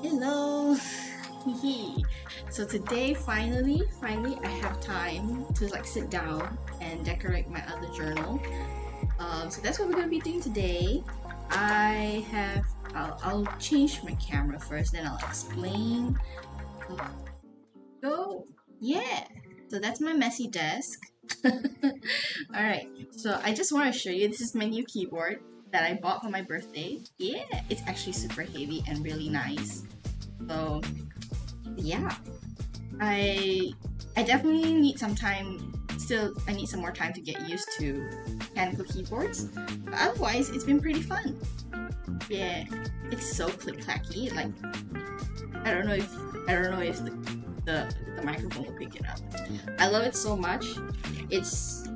Hello. So today finally I have time to like sit down and decorate my other journal. So that's what we're gonna be doing today. I'll change my camera first, then I'll explain. Go. Yeah. So that's my messy desk. Alright, so I just want to show you, this is my new keyboard that I bought for my birthday. Yeah, it's actually super heavy and really nice. So yeah, I definitely need some time. Still, I need some more time to get used to mechanical keyboards. But otherwise, it's been pretty fun. Yeah, it's so click clacky. Like I don't know if the microphone will pick it up. I love it so much. It's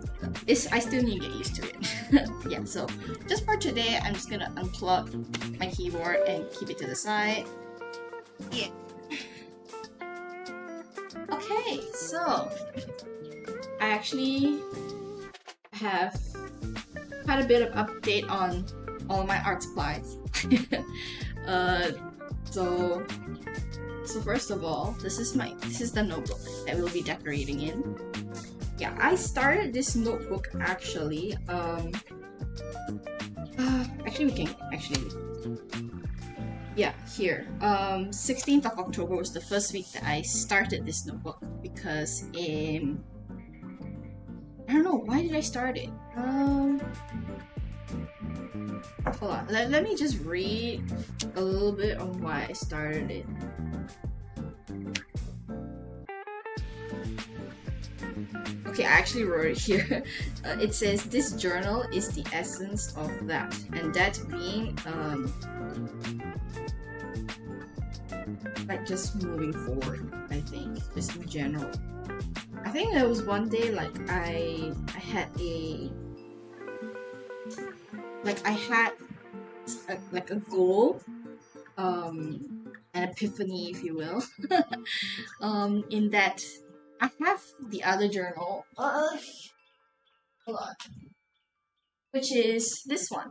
I still need to get used to it. Yeah, so just for today, I'm just gonna unplug my keyboard and keep it to the side. Yeah. Okay, so I actually have quite a bit of update on all my art supplies. uh, so first of all, this is the notebook that we'll be decorating in. Yeah, I started this notebook actually. Actually, we can actually. Yeah, here. 16th of October was the first week that I started this notebook because I don't know, why did I start it? Hold on, let me just read a little bit on why I started it. Okay, I actually wrote it here. It says, this journal is the essence of that, and that being like just moving forward. I think just in general. I think there was one day like I had a goal, an epiphany, if you will. In that I have the other journal. Hold on. Which is this one.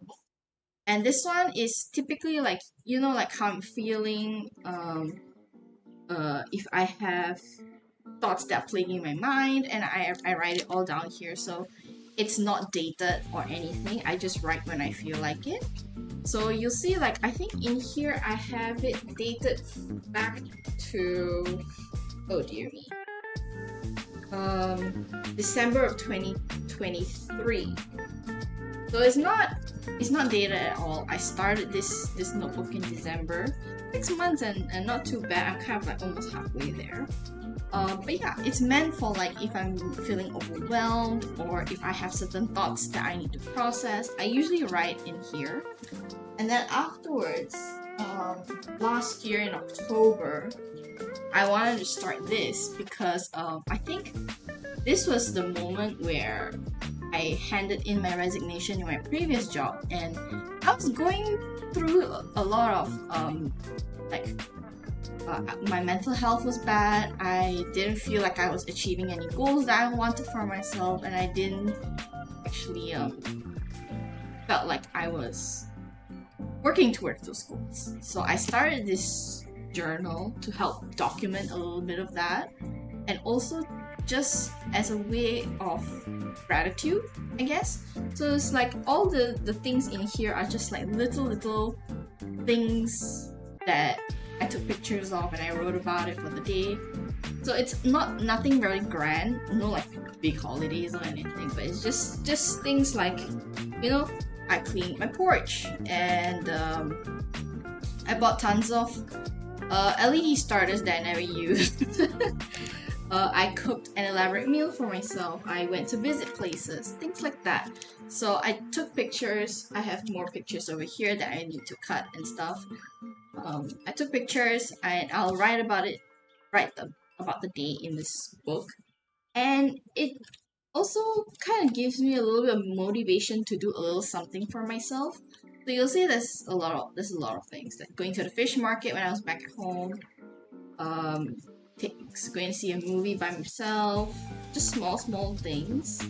And this one is typically like, like how I'm feeling, if I have thoughts that are plaguing my mind, and I write it all down here, so it's not dated or anything. I just write when I feel like it. So you'll see, like, I think in here I have it dated back to, oh dear me, December of 2023. So it's not dated at all. I started this notebook in December, 6 months, and not too bad. I'm kind of like almost halfway there. But yeah, it's meant for like if I'm feeling overwhelmed or if I have certain thoughts that I need to process. I usually write in here, and then afterwards, last year in October, I wanted to start this because I think this was the moment where I handed in my resignation in my previous job, and I was going through a lot of my mental health was bad. I didn't feel like I was achieving any goals that I wanted for myself, and I didn't actually felt like I was working towards those goals. So I started this journal to help document a little bit of that, and also just as a way of gratitude, I guess. So it's like all the things in here are just like little things that I took pictures of and I wrote about it for the day. So it's nothing very grand, no like big holidays or anything, but it's just things like, I cleaned my porch, and I bought tons of LED starters that I never used. I cooked an elaborate meal for myself. I went to visit places, things like that. So I took pictures. I have more pictures over here that I need to cut and stuff. I took pictures, and I'll write about the day in this book. And it also kind of gives me a little bit of motivation to do a little something for myself. So you'll see there's a lot of things, like going to the fish market when I was back at home, going to see a movie by myself, just small things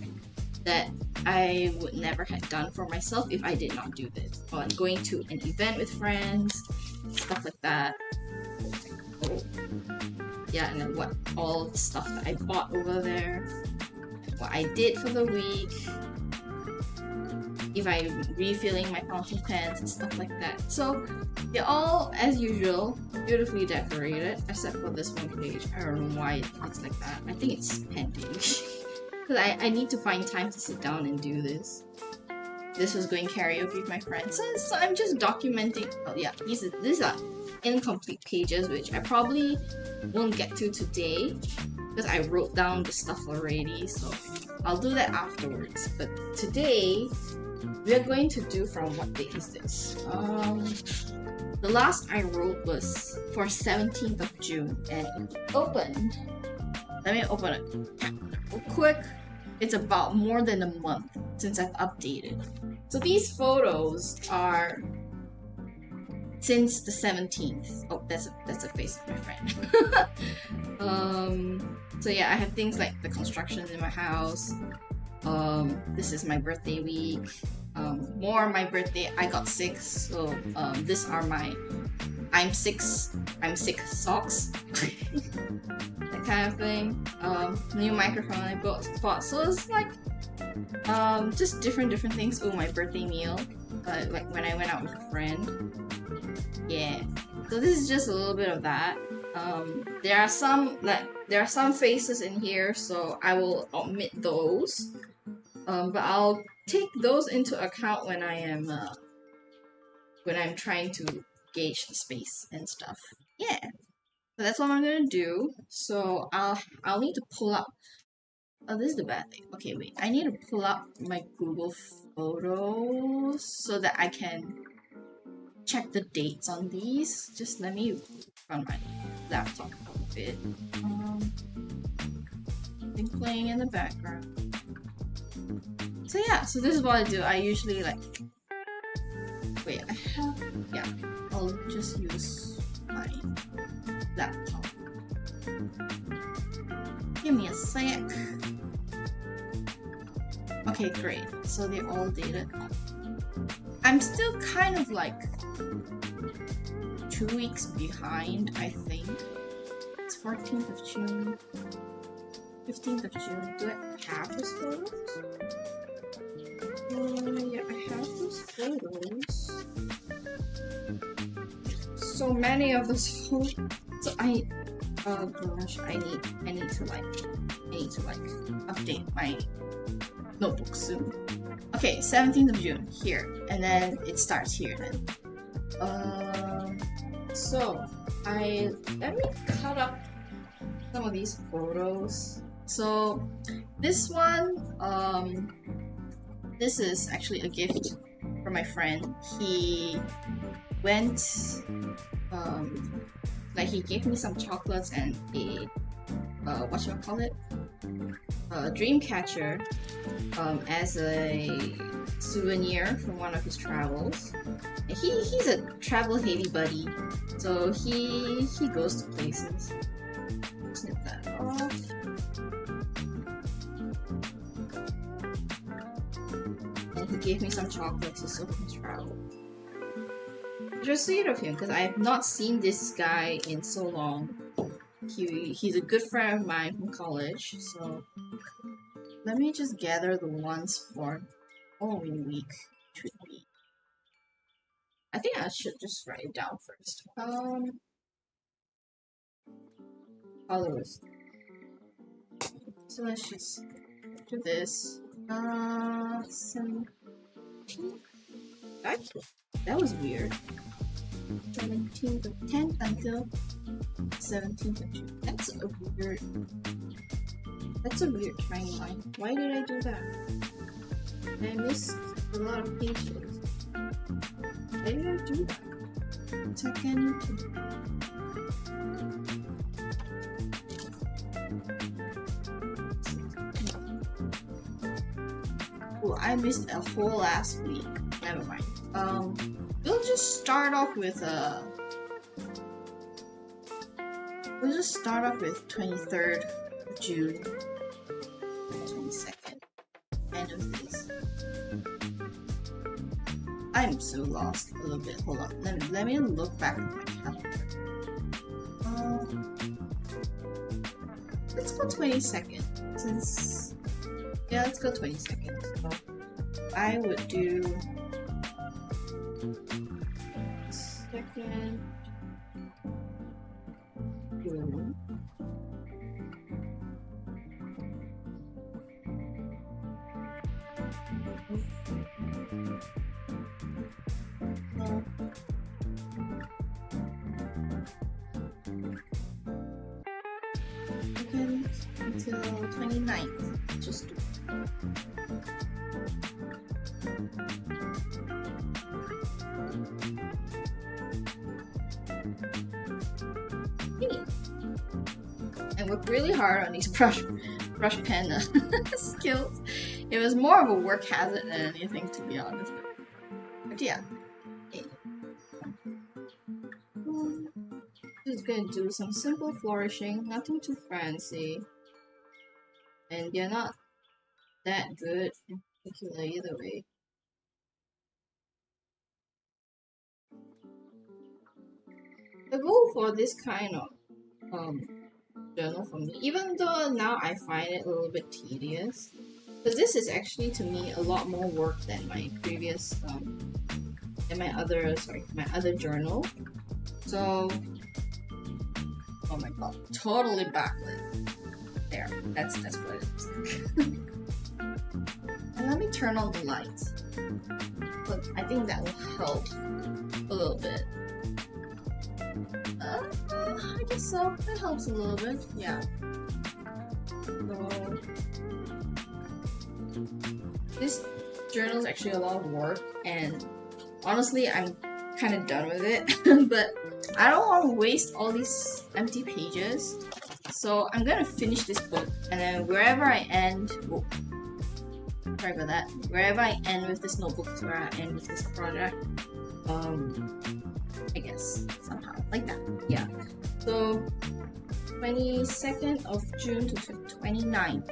that I would never have done for myself if I did not do this. Or going to an event with friends, stuff like that. Oh. Yeah, and then what all the stuff that I bought over there, what I did for the week, if I'm refilling my fountain pens and stuff like that. So they're all, as usual, beautifully decorated, except for this one page. I don't know why it's like that. I think it's pending. Because I need to find time to sit down and do this. This was going karaoke with my friends, so I'm just documenting. Oh yeah, these are incomplete pages, which I probably won't get to today because I wrote down the stuff already, so I'll do that afterwards. But today, we are going to do from what date is this? The last I wrote was for 17th of June, and it opened. Let me open it real quick. It's about more than a month since I've updated. So these photos are since the 17th. Oh, that's a face of my friend. So yeah, I have things like the construction in my house. This is my birthday week. More my birthday. I got 6, so these are my I'm sick socks. That kind of thing. New microphone I bought. So it's like just different things. Oh, my birthday meal. Like when I went out with a friend. Yeah. So this is just a little bit of that. There are some faces in here, so I will omit those. But I'll take those into account when I'm trying to gauge the space and stuff. Yeah. So that's what I'm gonna do. So I'll need to pull up. Oh, this is the bad thing. Okay, wait. I need to pull up my Google Photos so that I can check the dates on these. Just let me run my laptop a bit. Been playing in the background. So yeah, so this is what I do. I usually like. Wait, I have. Yeah, I'll just use my laptop. Give me a sec. Okay, great. So they're all dated. I'm still kind of like 2 weeks behind, I think. It's 14th of June. 15th of June. Do I have those photos? Yeah, I have those photos. So many of those photos. So oh gosh, I need to update my notebook soon. Okay, 17th of June here, and then it starts here then. So let me cut up some of these photos. So this one, this is actually a gift from my friend. He went, like he gave me some chocolates and a whatchamacallit, dream catcher, as a souvenir from one of his travels. And he's a travel heavy buddy, so he goes to places. Snip that off. And he gave me some chocolates so he can travel. Just sweet of him, because I have not seen this guy in so long. He's a good friend of mine from college, so let me just gather the ones for following week. Should be. I think I should just write it down first. Followers. So let's just do this. 17. That was weird. 17th of 10th until 17th of June. That's a weird timeline. Why did I do that? I missed a lot of pages. Why did I do that? Second. Oh, I missed a whole last week. Never mind. We'll just start off with 23rd of June, 22nd. End of this. I'm so lost a little bit. Hold on. Let me look back at my calendar. go 22nd. Since yeah, let's go 22nd. So I would do second. June. Second until 29th. Just do. I worked really hard on these brush pen skills. It was more of a work hazard than anything, to be honest. But yeah. Okay. Just gonna do some simple flourishing, nothing too fancy. And they're not that good in particular either way. The goal for this kind of journal for me, even though now I find it a little bit tedious, but this is actually to me a lot more work than my previous than my other journal. So oh my god, totally backlit. There, that's what it is. And let me turn on the lights. But I think that will help a little bit. I guess so. That helps a little bit. Yeah. So this journal is actually a lot of work, and honestly, I'm kind of done with it. But I don't want to waste all these empty pages, so I'm gonna finish this book, and then wherever I end, oh, sorry about that. Wherever I end with this notebook is where I end with this project. I guess somehow like that. Yeah. So 22nd of June to 29th.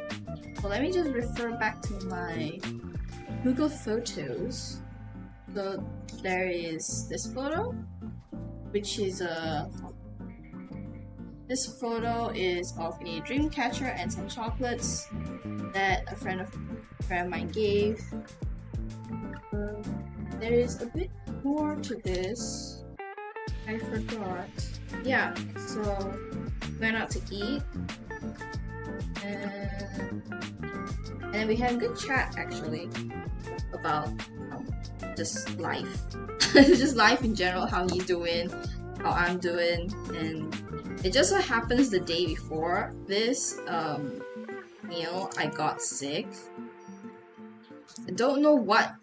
So let me just refer back to my Google Photos. So there is this photo, which is this photo is of a dream catcher and some chocolates that a friend of mine gave. There is a bit more to this. I forgot. Yeah, so went out to eat, and we had a good chat actually about just life, just life in general. How you doing? How I'm doing? And it just so happens the day before this meal, I got sick. I don't know what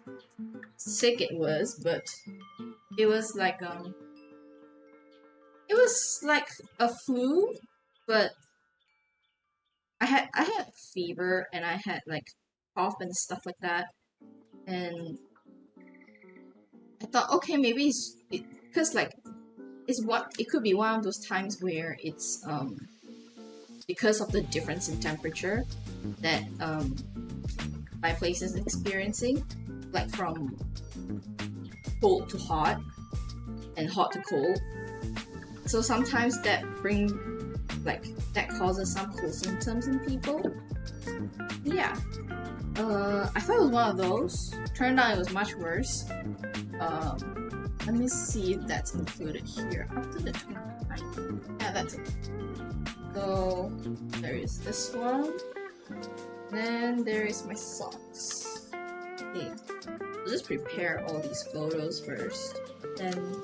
sick it was, but it was like a flu, but I had fever and I had like cough and stuff like that, and I thought, okay, maybe because like it could be one of those times where it's because of the difference in temperature that my place is experiencing, like from cold to hot and hot to cold. So sometimes that causes some cold symptoms in people. Yeah. I thought it was one of those. Turned out it was much worse. Let me see if that's included here. After the 29th. Yeah, that's it. So there is this one. Then there is my socks. Okay. I'll just prepare all these photos first. Then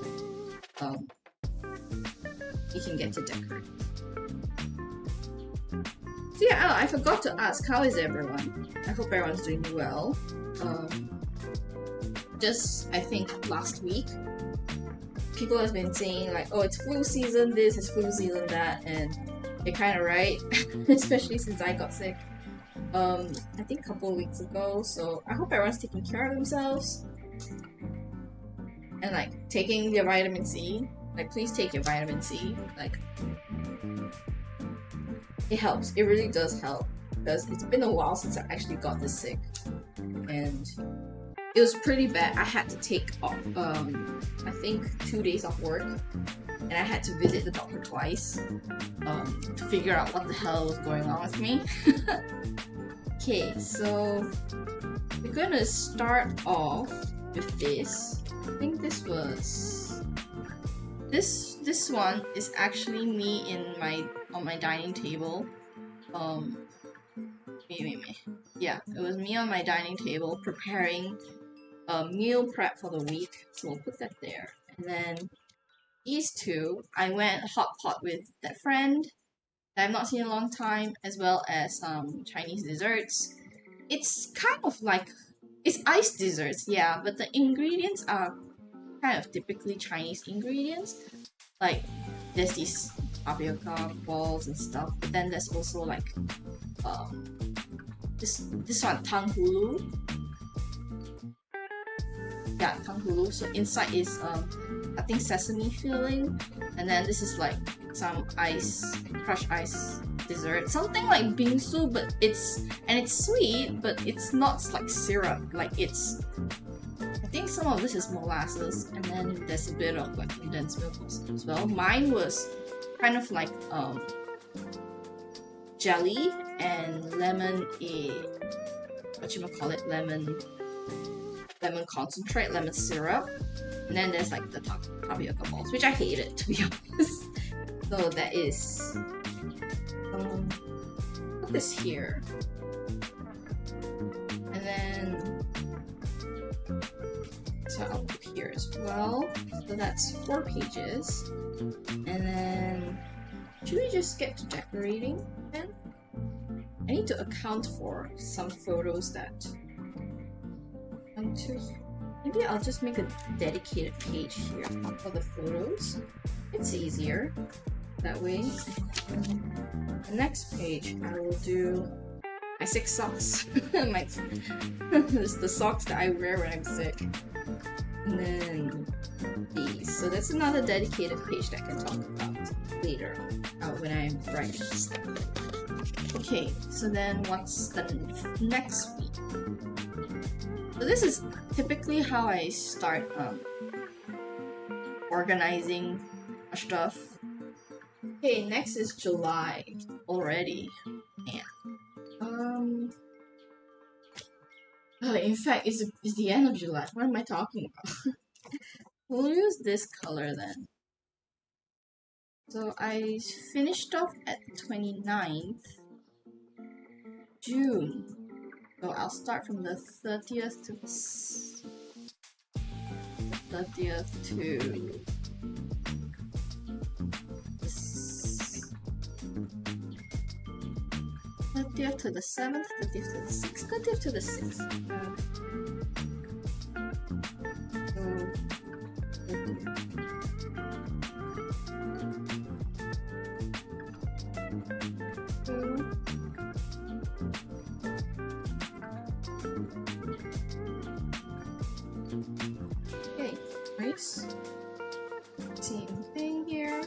you can get to decorate. So yeah, I forgot to ask, how is everyone? I hope everyone's doing well. Just, I think last week, people have been saying like, oh, it's flu season this, it's flu season that, and they're kind of right, especially since I got sick, I think a couple of weeks ago. So I hope everyone's taking care of themselves and like taking their vitamin C. Like, please take your vitamin C. Like, it helps. It really does help, because it's been a while since I actually got this sick, and it was pretty bad. I had to take off, I think 2 days off work, and I had to visit the doctor twice to figure out what the hell was going on with me. Okay, so we're gonna start off with this. I think this was this one is actually me on my dining table. Yeah, it was me on my dining table preparing meal prep for the week. So we'll put that there. And then these two, I went hot pot with that friend that I've not seen in a long time, as well as some Chinese desserts. It's kind of like, it's iced desserts, yeah, but the ingredients are kind of typically Chinese ingredients. Like, there's these tapioca balls and stuff, but then there's also like, this one, tang hulu. Yeah, tang hulu. So inside is, I think sesame filling, and then this is like some crushed ice dessert, something like bingsu, but it's sweet, but it's not like syrup. Like it's, I think some of this is molasses, and then there's a bit of like condensed milk as well. Mine was kind of like jelly and lemon, lemon concentrate, lemon syrup, and then there's like the tapioca balls, which I hated, to be honest. So that is put this here, and then so I'll put here as well. So that's 4 pages, and then should we just get to decorating then? I need to account for some photos that maybe I'll just make a dedicated page here for the photos. It's easier that way. The next page I will do my 6 socks. It's the socks that I wear when I'm sick. And then these. So that's another dedicated page that I can talk about later when I'm writing stuff. Okay, so then what's the next week? So this is typically how I start organizing stuff. Okay, next is July already. Man. In fact, it's the end of July. What am I talking about? We'll use this color then. So I finished off at 29th June. So I'll start from the 30th to the 30th to the 30th to the 7th, 30th to the 6th, 30th to the 6th. Okay, nice. Same thing here.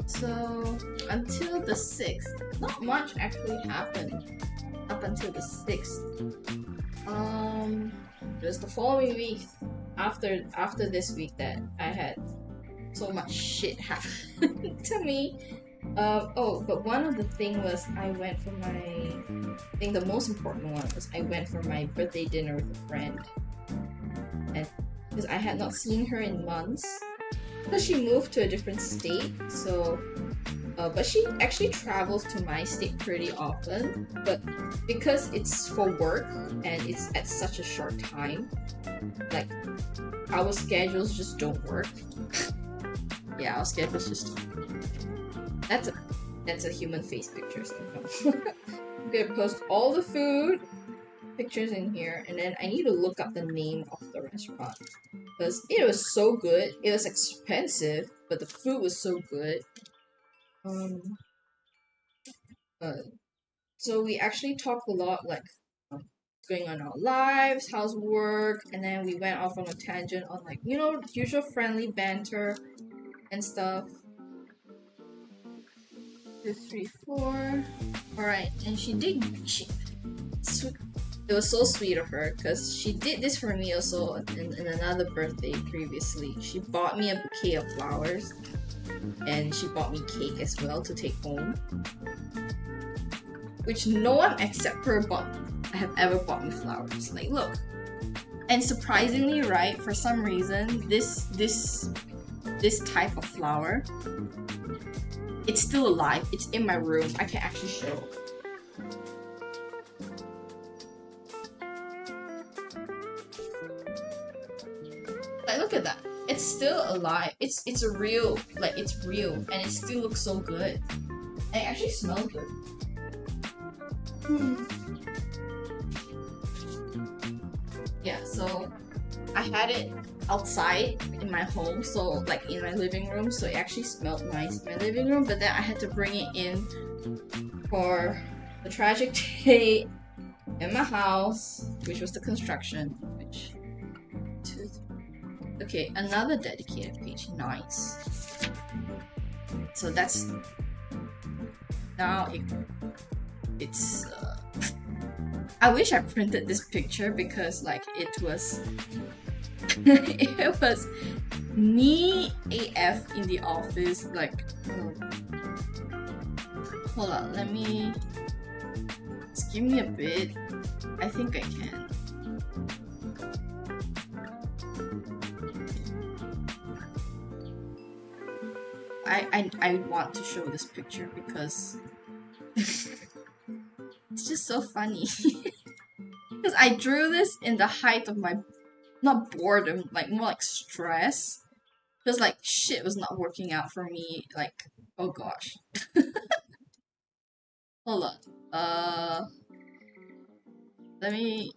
So until the 6th, not much actually happened up until the 6th. It was the following week after this week that I had so much shit happen to me. But one of the thing was I went for I think the most important one was I went for my birthday dinner with a friend, and because I had not seen her in months. Because she moved to a different state, so but she actually travels to my state pretty often, but because it's for work and it's at such a short time, like our schedules just don't work. Yeah, our schedules just that's a human face picture, so I'm gonna post all the food pictures in here, and then I need to look up the name of the restaurant because it was so good. It was expensive, but the food was so good. So we actually talked a lot, like what's going on in our lives, how's work, and then we went off on a tangent on like, you know, usual friendly banter and stuff. 2, 3, 4. Alright, and it was so sweet of her because she did this for me also in another birthday previously. She bought me a bouquet of flowers and she bought me cake as well to take home, which no one except her have ever bought me flowers. Like, look. And surprisingly, right, for some reason, this type of flower, it's still alive. It's in my room. I can actually show. Like, look at that. It's still alive. It's a real, like, it's real, and it still looks so good. And it actually smells good. Yeah, so I had it outside in my home, so like in my living room, so it actually smelled nice in my living room, but then I had to bring it in for the tragic day in my house, which was the construction, okay, another dedicated page, nice. So that's, now it's I wish I printed this picture because like it was it was me AF in the office, like hold on, let me just give me a bit. I think I can. I want to show this picture because it's just so funny. Because I drew this in the height of my, not boredom, like more like stress. Because like shit was not working out for me. Like, oh gosh. Hold on. Let me.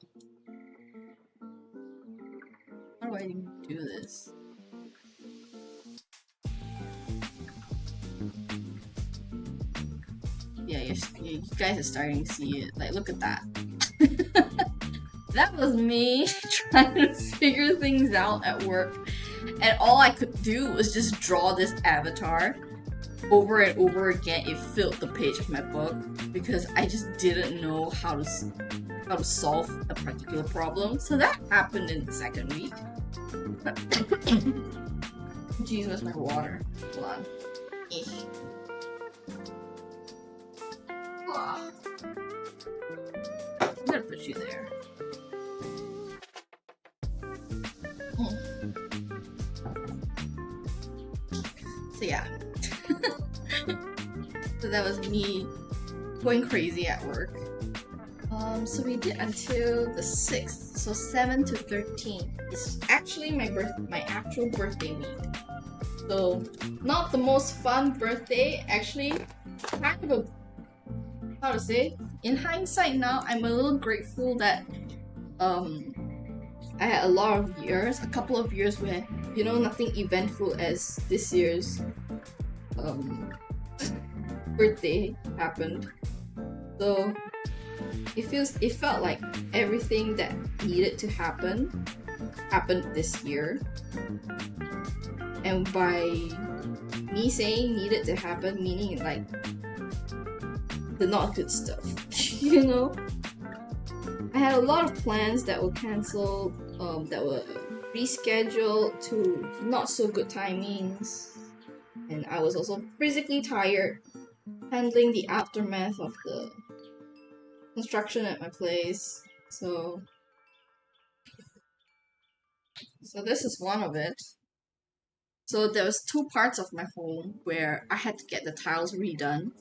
How do I even do this? Yeah, you guys are starting to see it. Like, look at that. That was me trying to figure things out at work, and all I could do was just draw this avatar over and over again. It filled the page of my book because I just didn't know how to solve a particular problem. So that happened in the second week. Jeez, where's my water? Hold on. I'm gonna put you there. So yeah. So that was me going crazy at work. So we did until the 6th. So 7 to 13 is actually my actual birthday week. So not the most fun birthday, actually kind of a, how to say, in hindsight now, I'm a little grateful that I had a couple of years where, you know, nothing eventful as this year's birthday happened. So it felt like everything that needed to happen happened this year. And by me saying needed to happen, meaning like the not good stuff, you know? I had a lot of plans that were cancelled, that were rescheduled to not so good timings, and I was also physically tired handling the aftermath of the construction at my place. So this is one of it. So there was 2 parts of my home where I had to get the tiles redone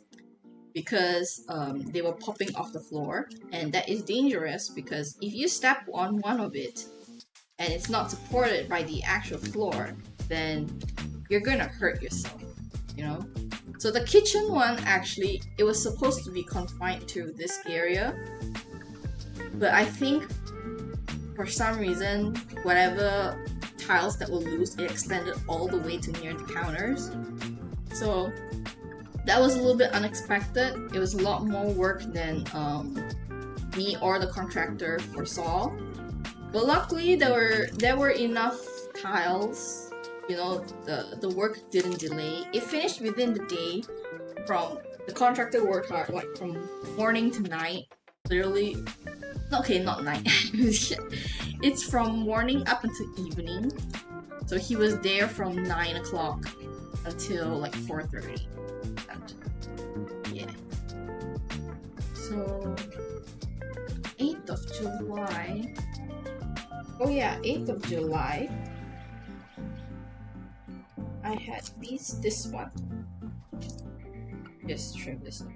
because they were popping off the floor, and that is dangerous because if you step on one of it and it's not supported by the actual floor, then you're gonna hurt yourself, you know? So the kitchen one, actually, it was supposed to be confined to this area, but I think for some reason, whatever tiles that were loose, it extended all the way to near the counters. So that was a little bit unexpected. It was a lot more work than me or the contractor foresaw. But luckily there were enough tiles. You know, the work didn't delay. It finished within the day. From the contractor worked hard, like from morning to night. Literally, okay, not night. It's from morning up until evening. So he was there from 9 o'clock until like 4:30. Yeah. So 8th of July. Oh yeah, 8th of July. I had this one. Just trim this one.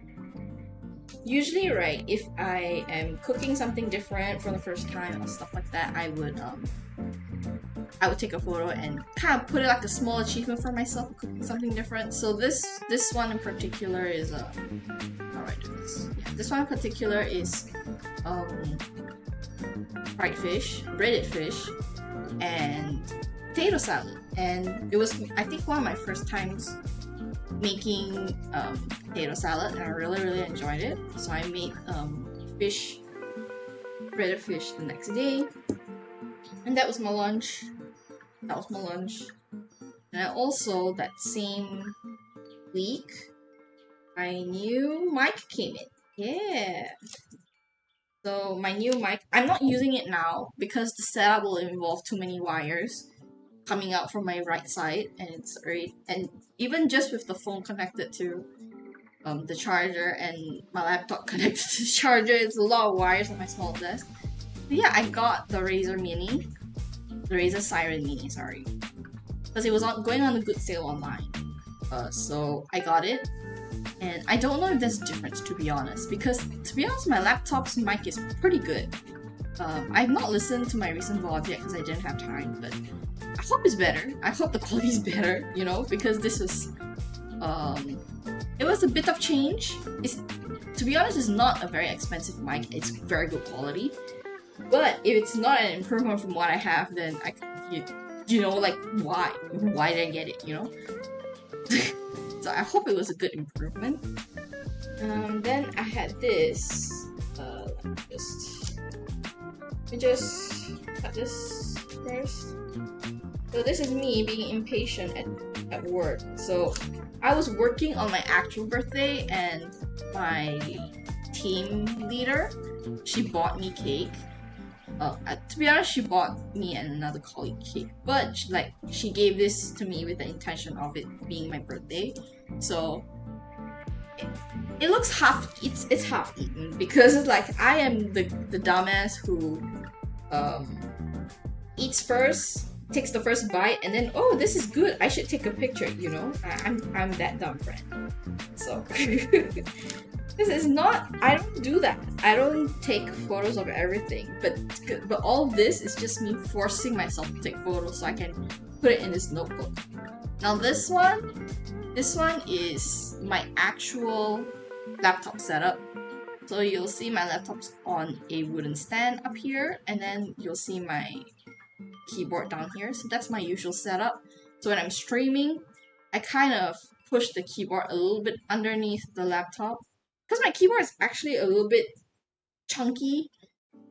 Usually, right, if I am cooking something different for the first time or stuff like that, I would take a photo and kind of put it like a small achievement for myself, cooking something different. So this one in particular is alright, yeah, this one in particular is fried fish, breaded fish, and potato salad. And it was, I think, one of my first times making potato salad, and I really enjoyed it. So I made breaded fish the next day, and that was my lunch. And I also, that same week, my new mic came in. Yeah. So my new mic, I'm not using it now because the setup will involve too many wires coming out from my right side, and it's already, and even just with the phone connected to the charger and my laptop connected to the charger, it's a lot of wires on my small desk. But yeah, I got the Razer Siren Mini, sorry, because it was going on a good sale online. So I got it, and I don't know if there's a difference, to be honest, because to be honest, my laptop's mic is pretty good. I've not listened to my recent vlog yet because I didn't have time, but I hope it's better. I hope the quality is better, you know, because this was, it was a bit of change. To be honest, it's not a very expensive mic. It's very good quality. But if it's not an improvement from what I have, then you know, like, why? Why did I get it, you know? So I hope it was a good improvement. Then I had this, let me just cut this first. So this is me being impatient at work. So I was working on my actual birthday, and my team leader, she bought me cake. To be honest, she bought me and another colleague cake, but she gave this to me with the intention of it being my birthday. So it looks it's half eaten, because it's like I am the dumbass who eats first, takes the first bite, and then, oh, this is good, I should take a picture, you know? I'm that dumb friend. So this is not, I don't do that. I don't take photos of everything, but all of this is just me forcing myself to take photos so I can put it in this notebook. Now this one is my actual laptop setup. So you'll see my laptop's on a wooden stand up here, and then you'll see my keyboard down here. So that's my usual setup. So when I'm streaming, I kind of push the keyboard a little bit underneath the laptop, because my keyboard is actually a little bit chunky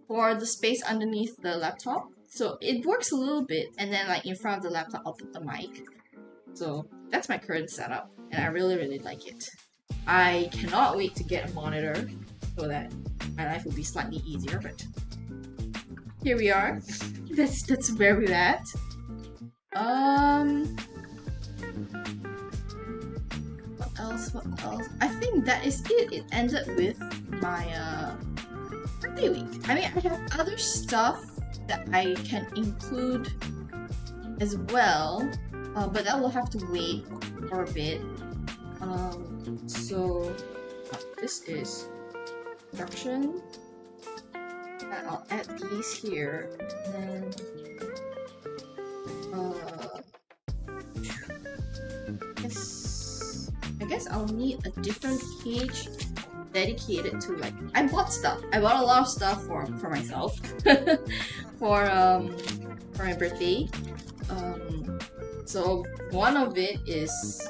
for the space underneath the laptop. So it works a little bit, and then like in front of the laptop, I'll put the mic. So that's my current setup, and I really like it. I cannot wait to get a monitor so that my life will be slightly easier, but here we are. That's where we're at. What else? I think that is it. It ended with my birthday week. I mean, I have other stuff that I can include as well, but that will have to wait for a bit. So this is instruction. I'll add these here, and then I guess I'll need a different page dedicated to, like, I bought a lot of stuff for myself for my birthday. So one of it is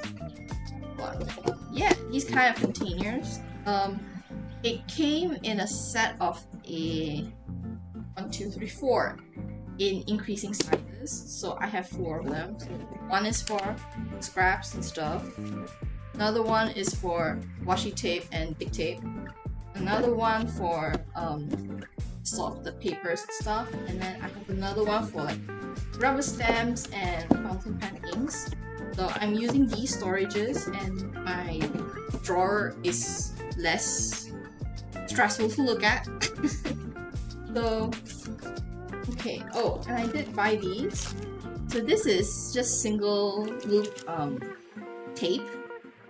Yeah, these kind of containers. It came in a set of a 1, 2, 3, 4 in increasing sizes. So I have 4 of them. So one is for scraps and stuff. Another one is for washi tape and big tape. Another one for sort of the papers and stuff. And then I have another one for like rubber stamps and fountain pen inks. So I'm using these storages, and my drawer is less stressful to look at. So, okay. Oh, and I did buy these. So this is just single loop tape.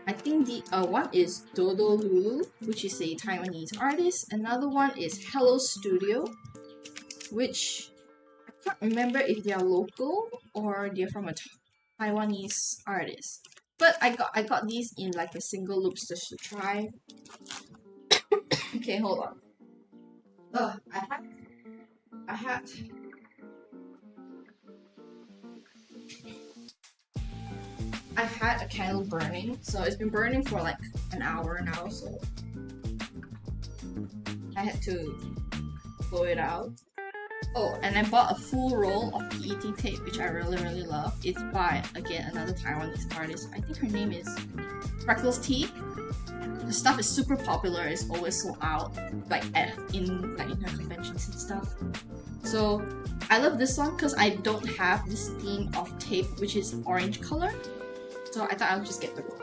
I think the one is Dodo Lulu, which is a Taiwanese artist. Another one is Hello Studio, which I can't remember if they are local or they're from a Taiwanese artist. But I got these in like a single loops just to try. Okay, hold on. I had a candle burning, so it's been burning for like an hour now, so I had to blow it out. Oh, and I bought a full roll of PET tape, which I really love. It's by, again, another Taiwanese artist. I think her name is Freckles Tea. The stuff is super popular. It's always sold out, like in her conventions and stuff. So I love this one because I don't have this theme of tape, which is orange color. So I thought I'll just get the roll.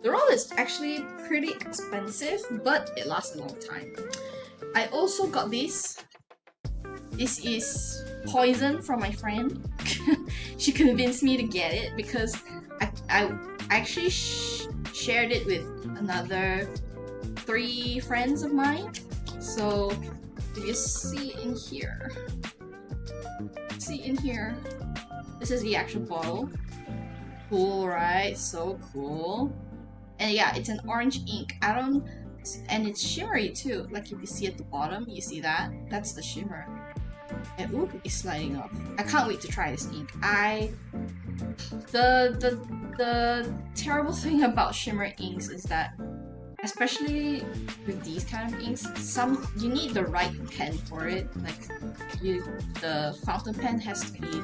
The roll is actually pretty expensive, but it lasts a long time. I also got this. This is poison from my friend. She convinced me to get it because I actually shared it with another 3 friends of mine. So if you see in here, this is the actual bottle. Cool, right? So cool. And yeah, it's an orange ink. And it's shimmery too. Like if you see at the bottom, you see that? That's the shimmer. And ooh, it's sliding off. I can't wait to try this ink. The terrible thing about shimmer inks is that, especially with these kind of inks, you need the right pen for it. Like the fountain pen has to be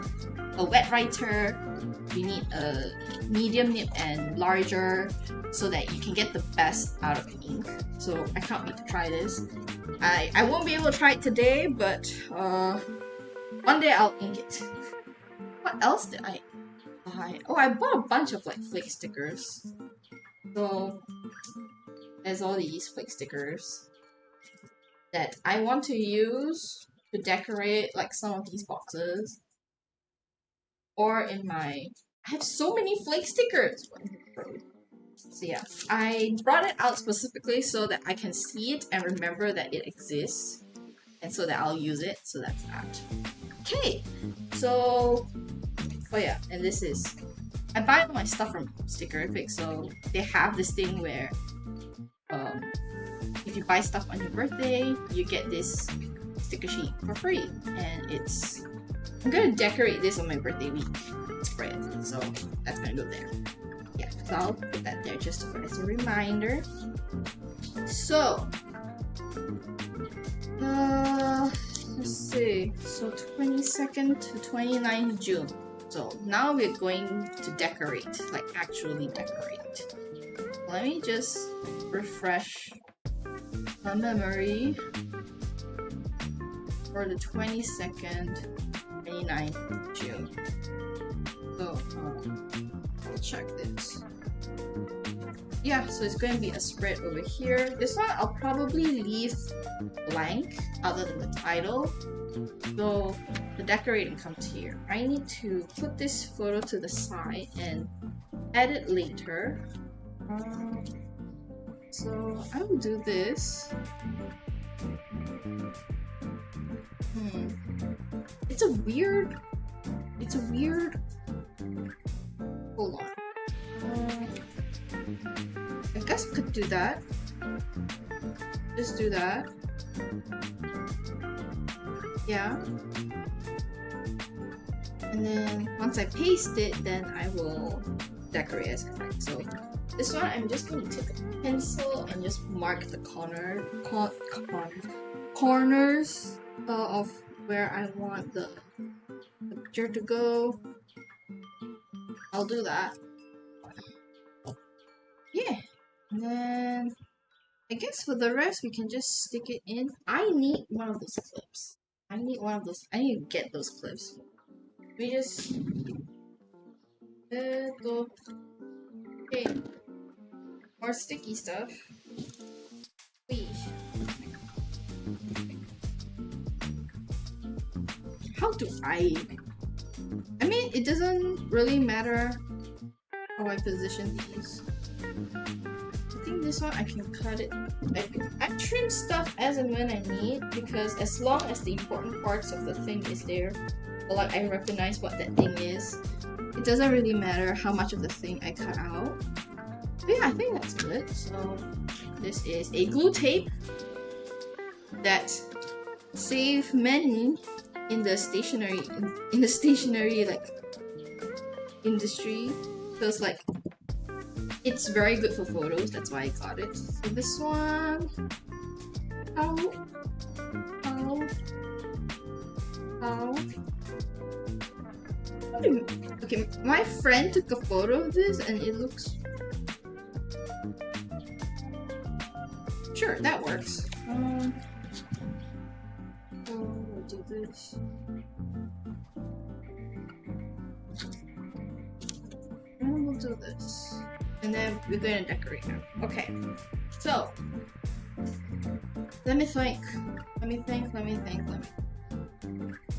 a wet writer. You need a medium nib and larger so that you can get the best out of the ink. So I can't wait to try this. I won't be able to try it today, but one day I'll ink it. What else did I buy? Oh, I bought a bunch of like flake stickers. So there's all these flake stickers that I want to use to decorate like some of these boxes. Or in my... I have so many flake stickers! So yeah, I brought it out specifically so that I can see it and remember that it exists. And so that I'll use it, so that's that. Okay, so... Oh yeah, and this is... I buy all my stuff from Stickerific, so they have this thing where if you buy stuff on your birthday, you get this sticker sheet for free. And it's... I'm gonna decorate this on my birthday week spread, so that's gonna go there. Yeah, so I'll put that there just as a reminder. So, let's see. So 22nd to 29th June. So now we're going to decorate, like actually decorate. Let me just refresh my memory for the 22nd. 29th June. So, I'll check this. Yeah, so it's going to be a spread over here. This one I'll probably leave blank other than the title. So, the decorating comes here. I need to put this photo to the side and edit later. So, I will do this. It's a weird... Hold on. I guess I could do that. Just do that. Yeah. And then once I paste it, then I will decorate as I like. So this one, I'm just going to take a pencil and just mark the corners of where I want the picture to go. I'll do that. Yeah, and then I guess for the rest we can just stick it in. I need one of those clips. I need to get those clips. We just go. Okay, more sticky stuff. Please. How do I mean, it doesn't really matter how I position these. I think this one I can cut it. I trim stuff as and when I need, because as long as the important parts of the thing is there, or like I recognize what that thing is, it doesn't really matter how much of the thing I cut out. But yeah, I think that's good. So this is a glue tape that saved many in the stationery like industry, because like it's very good for photos. That's why I got it. So this one, okay, my friend took a photo of this and it looks sure that works. We'll do this. And we'll do this. And then we're going to decorate now. Okay. So, let me think.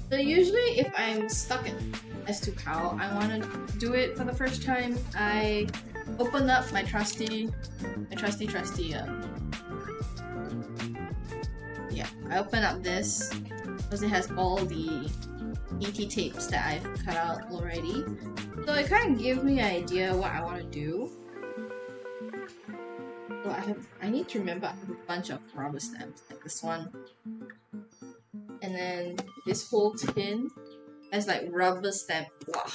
So usually if I'm stuck as to how I want to do it for the first time, I open up my trusty I open up this because it has all the ET tapes that I've cut out already. So it kind of gives me an idea what I want to do. So I need to remember I have a bunch of rubber stamps like this one. And then this whole tin has like rubber stamp. Wow.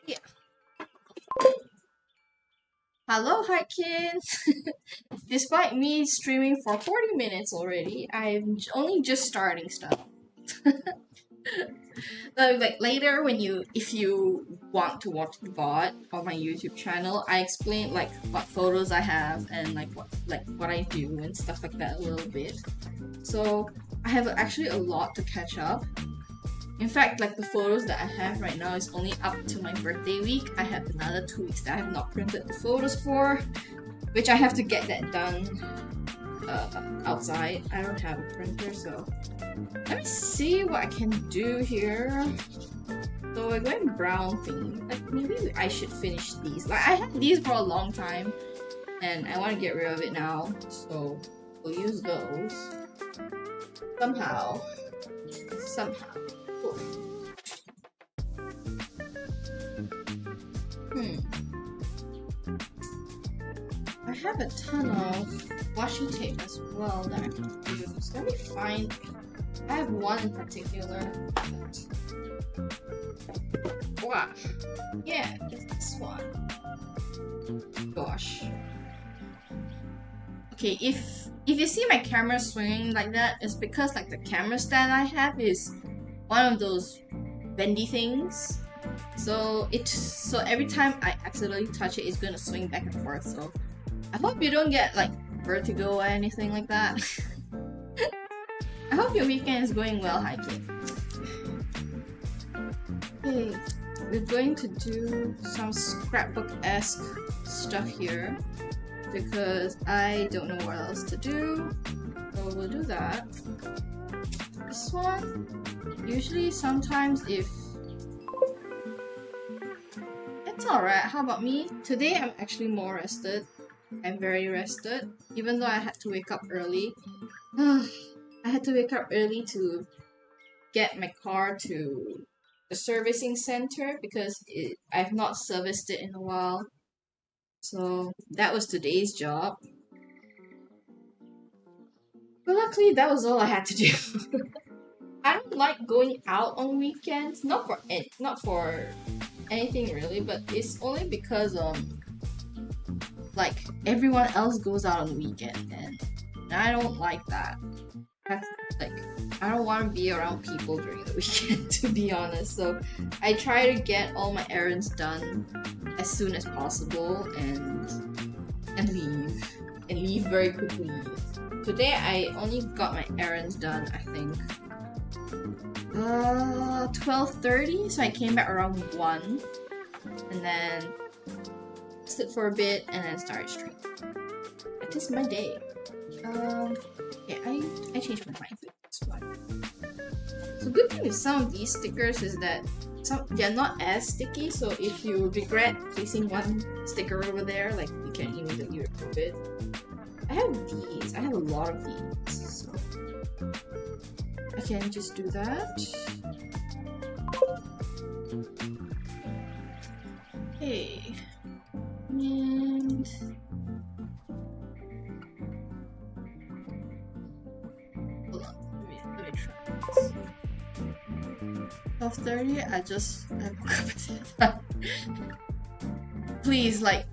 Yeah. Hello, Hikins! Despite me streaming for 40 minutes already, I'm only just starting stuff. Like later, if you want to watch the VOD on my YouTube channel, I explain like what photos I have and like what I do and stuff like that a little bit. So I have actually a lot to catch up. In fact, like the photos that I have right now is only up to my birthday week. I have another 2 weeks that I have not printed the photos for, which I have to get that done outside. I don't have a printer, so let me see what I can do here. So we're going brown theme. Like maybe I should finish these. Like I had these for a long time, and I want to get rid of it now. So we'll use those somehow. Cool. I have a ton of washi tape as well that I can use. Let me find. I have one in particular. Wow. Yeah, it's this one. Gosh. Okay, if you see my camera swinging like that, it's because like the camera stand I have is one of those bendy things. So every time I accidentally touch it, it's gonna swing back and forth. So I hope you don't get like vertigo or anything like that. I hope your weekend is going well, hiking. Okay, we're going to do some scrapbook-esque stuff here because I don't know what else to do. So we'll do that. This one, usually sometimes if it's alright. How about me? Today I'm actually more rested. I'm very rested, even though I had to wake up early. I had to wake up early to get my car to the servicing center because I've not serviced it in a while. So that was today's job. But luckily that was all I had to do. I don't like going out on weekends, not for anything really, but it's only because like everyone else goes out on the weekend, and I don't like that. Like, I don't want to be around people during the weekend, to be honest. So I try to get all my errands done as soon as possible and leave very quickly. Today I only got my errands done, I think 12:30, so I came back around 1 and then slept for a bit and then started streaming. This is my day. Yeah, I changed my mind. That's why. So good thing with some of these stickers is that they're not as sticky, so if you regret placing one sticker over there, like you can immediately remove it. I have these. I have a lot of these, so I can just do that. Okay, and hold on. Let me try this. 12:30. I woke up. Please, like,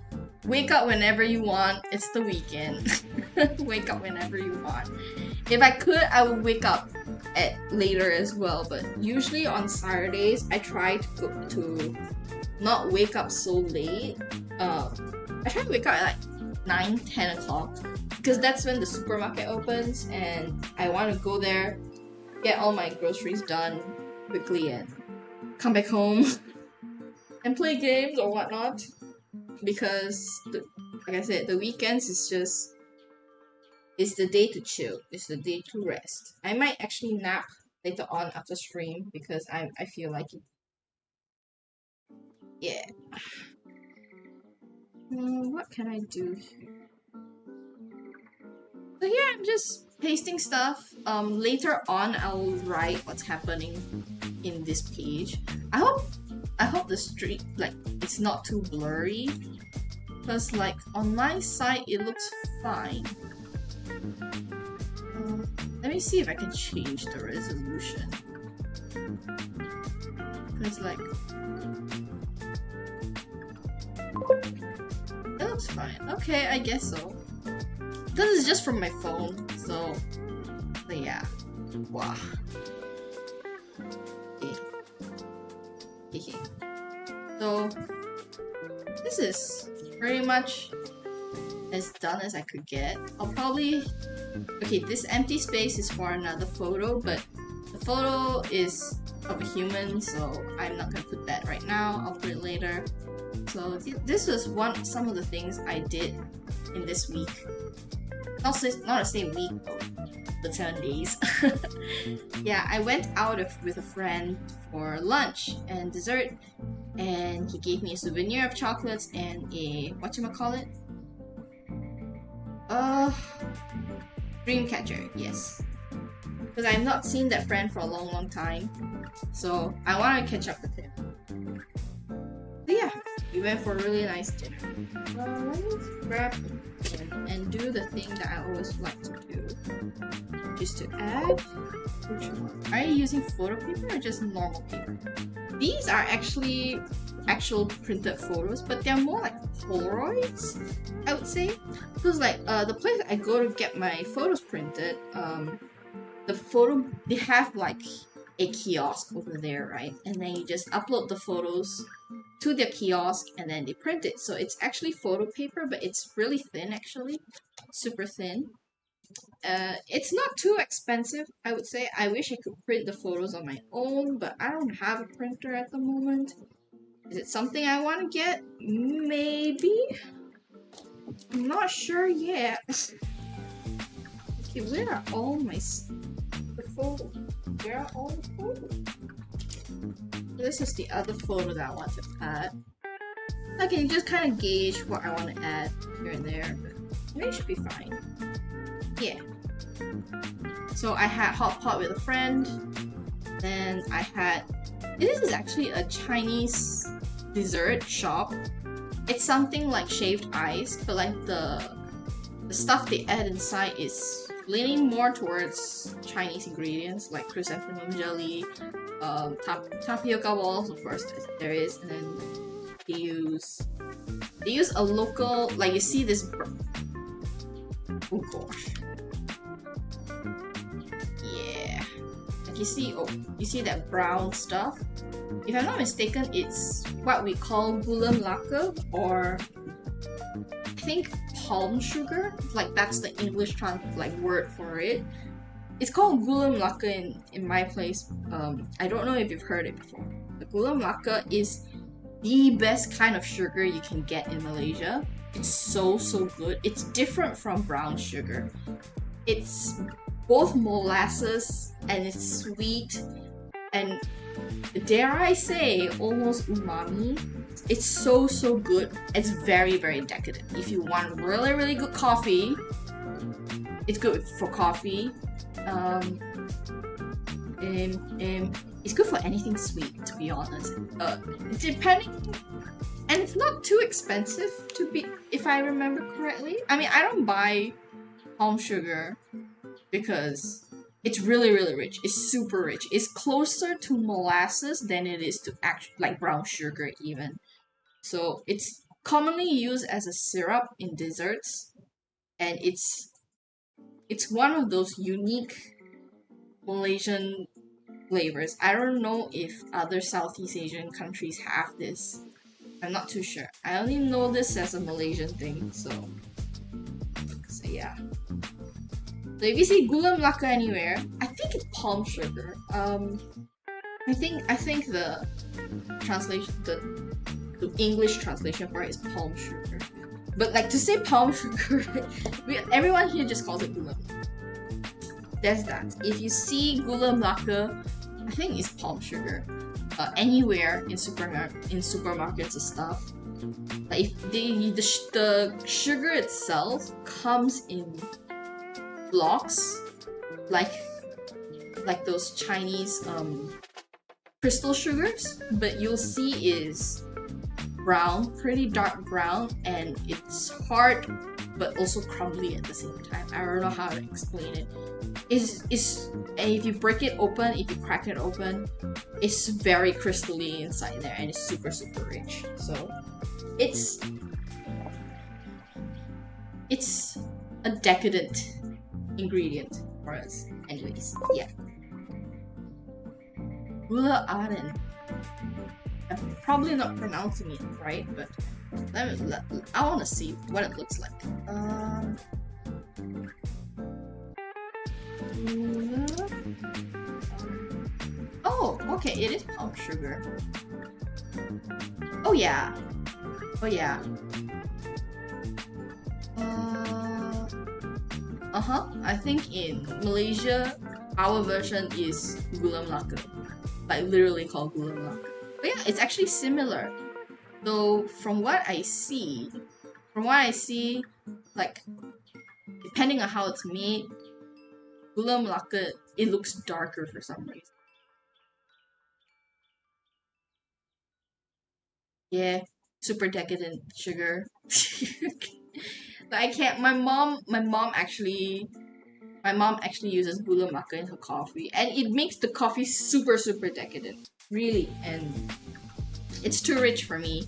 wake up whenever you want. It's the weekend. Wake up whenever you want. If I could, I would wake up at later as well. But usually on Saturdays, I try to not wake up so late. I try to wake up at like 9-10 o'clock because that's when the supermarket opens, and I want to go there, get all my groceries done quickly, and come back home and play games or whatnot. Because, like I said, the weekends it's the day to chill. It's the day to rest. I might actually nap later on after stream because I feel like it. Yeah. What can I do here? So here I'm just pasting stuff. Later on I'll write what's happening in this page. I hope the street, like, it's not too blurry, because like on my side it looks fine. Let me see if I can change the resolution, because like it looks fine. Okay, I guess so. This is just from my phone, so yeah. Wow. Okay. So this is pretty much as done as I could get. I'll probably... Okay, this empty space is for another photo, but the photo is of a human, so I'm not gonna put that right now. I'll put it later. So this was some of the things I did in this week. Not the same week though, the 7 days. Yeah, I went out with a friend for lunch and dessert, and he gave me a souvenir of chocolates and a whatchamacallit? Dreamcatcher, yes. Because I've not seen that friend for a long time, so I want to catch up with him. So yeah, we went for a really nice dinner. Let me grab and do the thing that I always like to do. Just to add, which one? Are you using photo paper or just normal paper? These are actually actual printed photos, but they're more like Polaroids, I would say. Because like the place I go to get my photos printed, they have like a kiosk over there, right? And then you just upload the photos to their kiosk and then they print it. So it's actually photo paper, but it's really thin actually, super thin. It's not too expensive, I would say. I wish I could print the photos on my own, but I don't have a printer at the moment. Is it something I want to get? Maybe? I'm not sure yet. Okay, where are all my photos? Where are all the photos? This is the other photo that I want to add. I can just kind of gauge what I want to add here and there, but it should be fine. Yeah. So I had hot pot with a friend. Then I had... This is actually a Chinese dessert shop. It's something like shaved ice, but like the stuff they add inside is leaning more towards Chinese ingredients like chrysanthemum jelly, tapioca balls, of course there is, and then they use a local, like you see this. Oh gosh. Yeah. Like you see that brown stuff? If I'm not mistaken, it's what we call gula melaka, or I think palm sugar. Like that's the English word for it. It's called gula melaka in my place. I don't know if you've heard it before. The gula melaka is the best kind of sugar you can get in Malaysia. It's so good. It's different from brown sugar. It's both molasses and it's sweet and, dare I say, almost umami. It's so good. It's very decadent. If you want really good coffee, it's good for coffee. It's good for anything sweet, to be honest. Depending, and it's not too expensive to be, if I remember correctly. I mean, I don't buy palm sugar because it's really rich. It's super rich. It's closer to molasses than it is to like brown sugar even. So it's commonly used as a syrup in desserts, and it's one of those unique Malaysian flavors. I don't know if other Southeast Asian countries have this. I'm not too sure. I only know this as a Malaysian thing, so yeah. So if you see gula melaka anywhere, I think it's palm sugar. I think the translation, the English translation for it is palm sugar. But like, to say palm sugar, everyone here just calls it gula melaka. There's that. If you see gula melaka, I think it's palm sugar. Anywhere in supermarkets and stuff. Like the sugar itself comes in blocks, like those Chinese crystal sugars, but you'll see is brown, pretty dark brown, and it's hard but also crumbly at the same time. I don't know how to explain it. And if you break it open, if you crack it open, it's very crystally inside there, and it's super rich. So it's a decadent ingredient for us. Anyways, yeah. Gula aren. I'm probably not pronouncing it right, but I want to see what it looks like. Oh, okay, it is palm sugar. Oh yeah. I think in Malaysia, our version is gula melaka, like literally called gula melaka. But yeah, it's actually similar. Though from what I see, like depending on how it's made, gula melaka, it looks darker for some reason. Yeah, super decadent sugar. But I can't. My mom actually uses gula melaka in her coffee, and it makes the coffee super decadent, really. And it's too rich for me.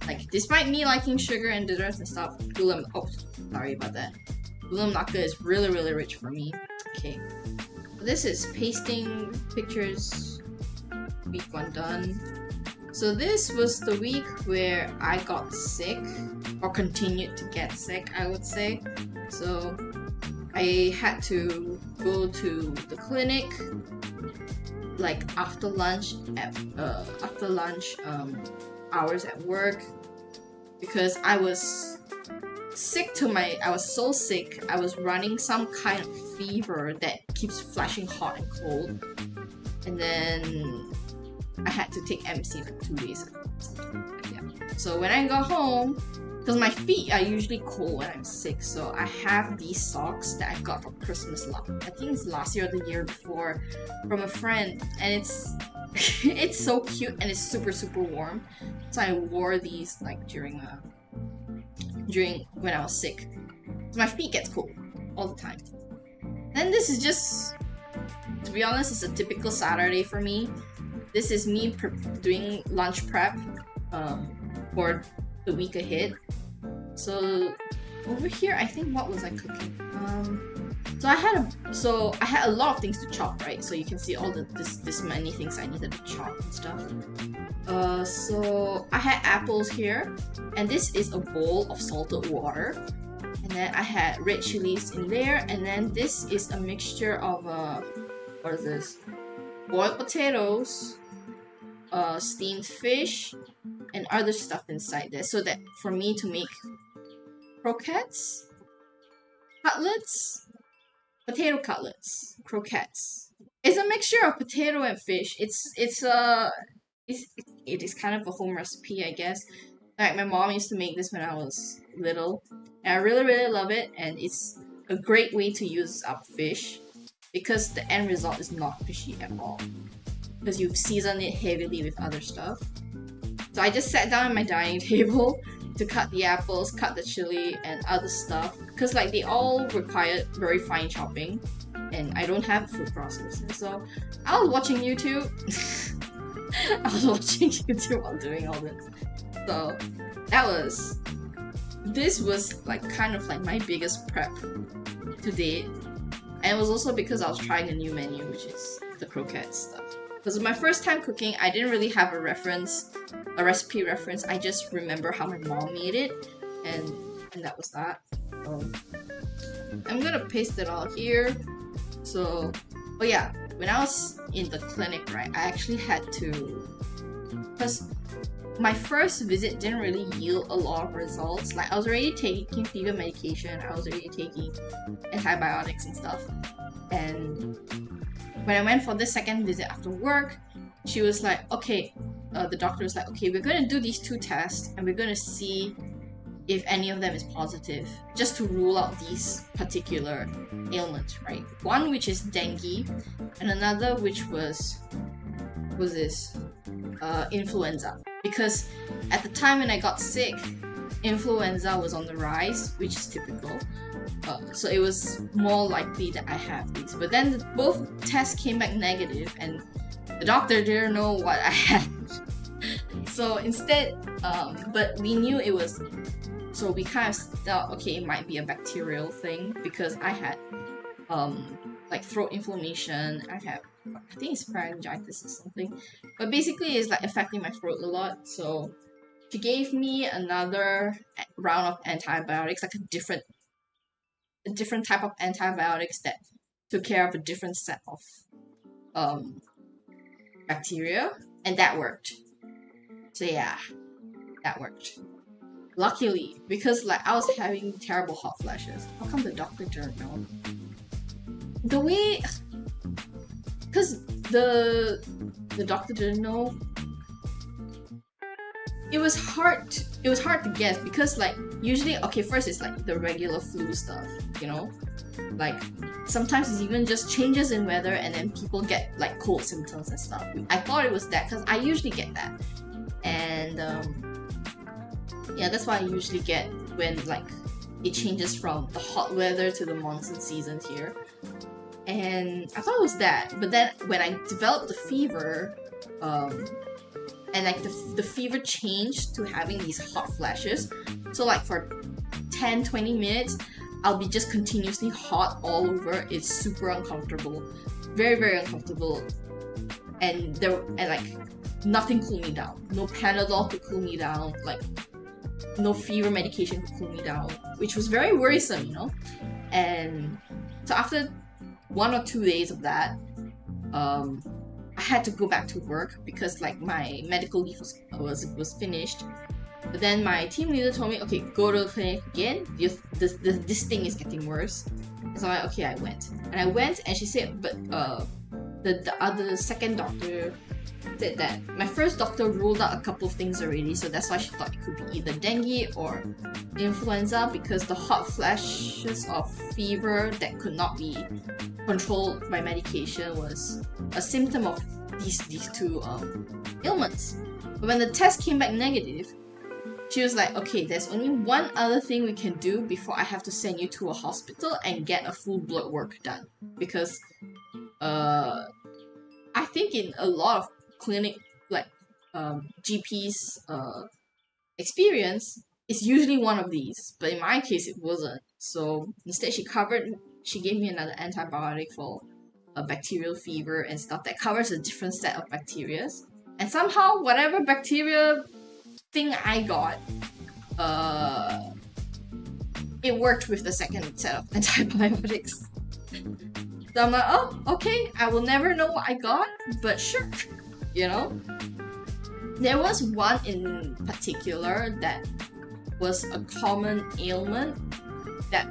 Like, despite me liking sugar and desserts and stuff, sorry about that. Gula melaka is really rich for me. Okay, so this is pasting pictures. Week 1 done. So this was the week where I got sick, or continued to get sick, I would say. So I had to go to the clinic, like after lunch hours at work, because I was so sick, I was running some kind of fever that keeps flashing hot and cold, and then I had to take MC like 2 days ago. Yeah. So when I got home, because my feet are usually cold when I'm sick, so I have these socks that I got for Christmas I think it's last year or the year before, from a friend, and it's so cute and it's super warm. So I wore these like during when I was sick. So my feet gets cold all the time. Then this is just, to be honest, it's a typical Saturday for me. This is me doing lunch prep for the week ahead. So over here, I think, what was I cooking? So I had a lot of things to chop, right? So you can see all this many things I needed to chop and stuff. So I had apples here, and this is a bowl of salted water. And then I had red chilies in there, and then this is a mixture of what is this? Boiled potatoes, steamed fish, and other stuff inside there. So that for me to make croquettes, cutlets, potato cutlets, croquettes. It's a mixture of potato and fish. It is kind of a home recipe, I guess. Like my mom used to make this when I was little, and I really love it. And it's a great way to use up fish because the end result is not fishy at all because you've seasoned it heavily with other stuff. So I just sat down at my dining table to cut the apples, cut the chili, and other stuff because like they all require very fine chopping, and I don't have a food processor. So I was watching YouTube. While doing all this. So this was like kind of like my biggest prep to date, and it was also because I was trying a new menu, which is the croquette stuff. Because my first time cooking, I didn't really have a recipe reference. I just remember how my mom made it, and that was that. I'm gonna paste it all here. So, oh yeah, when I was in the clinic, right, I actually had to, because my first visit didn't really yield a lot of results. Like I was already taking fever medication, I was already taking antibiotics and stuff. And when I went for the second visit after work, she was like, okay, the doctor was like, okay, we're gonna do these 2 tests and we're gonna see if any of them is positive, just to rule out these particular ailments, right? One which is dengue, and another which was this influenza. Because at the time when I got sick, influenza was on the rise, which is typical. So it was more likely that I have these. But then both tests came back negative, and the doctor didn't know what I had. So instead, but we knew it was. So we kind of thought, okay, it might be a bacterial thing because I had like throat inflammation. I think it's pharyngitis or something. But basically it's like affecting my throat a lot. So she gave me another round of antibiotics, like a different type of antibiotics that took care of a different set of bacteria, and that worked. So yeah, that worked. Luckily, because like I was having terrible hot flashes. How come the doctor didn't know? The way, because the doctor didn't know. It was hard to guess because like usually, okay, first it's like the regular flu stuff, you know, like sometimes it's even just changes in weather and then people get like cold symptoms and stuff. I thought it was that because I usually get that, and yeah, that's what I usually get when like it changes from the hot weather to the monsoon season here. And I thought it was that, but then when I developed the fever, and like the fever changed to having these hot flashes. So like for 10-20 minutes, I'll be just continuously hot all over. It's super uncomfortable, very uncomfortable, and like nothing cooled me down. No Panadol to cool me down. Like no fever medication to cool me down, which was very worrisome, you know. And so after 1 or 2 days of that, I had to go back to work because like my medical leave was finished. But then my team leader told me, okay, go to the clinic again. This thing is getting worse. So I'm like, okay, I went. And I went, and she said, but the second doctor said that my first doctor ruled out a couple of things already, so that's why she thought it could be either dengue or influenza, because the hot flashes of fever that could not be controlled by medication was a symptom of these two ailments. But when the test came back negative, she was like, okay, there's only one other thing we can do before I have to send you to a hospital and get a full blood work done. Because I think in a lot of clinic, like GP's experience, it's usually one of these. But in my case, it wasn't. So instead, she gave me another antibiotic for a bacterial fever and stuff that covers a different set of bacteria. And somehow, whatever bacteria thing I got, it worked with the second set of antibiotics. So I'm like, oh, okay, I will never know what I got, but sure, you know? There was one in particular that was a common ailment that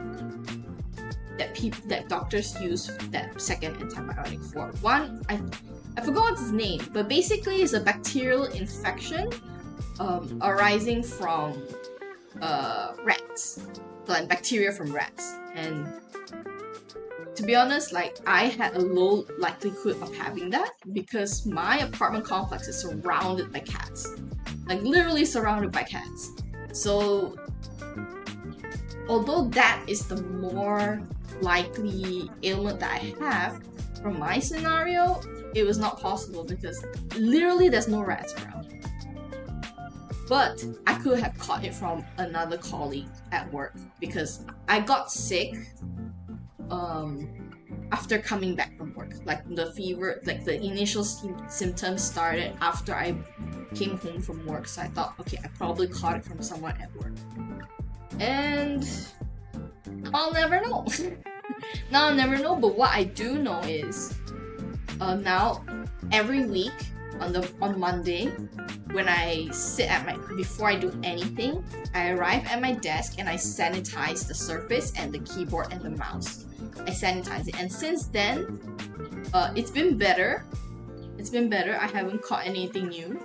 doctors use that second antibiotic for. One, I forgot what's his name, but basically it's a bacterial infection arising from rats, like bacteria from rats. And to be honest, like, I had a low likelihood of having that because my apartment complex is surrounded by cats, like literally surrounded by cats. So although that is the more likely ailment that I have from my scenario, it was not possible because literally there's no rats around. But I could have caught it from another colleague at work because I got sick after coming back from work. Like the fever, like the initial symptoms started after I came home from work. So I thought, okay, I probably caught it from someone at work. And I'll never know. Now I'll never know, but what I do know is now every week on Monday when I sit at before I do anything, I arrive at my desk and I sanitize the surface and the keyboard and the mouse. I sanitize it, and since then it's been better. I haven't caught anything new.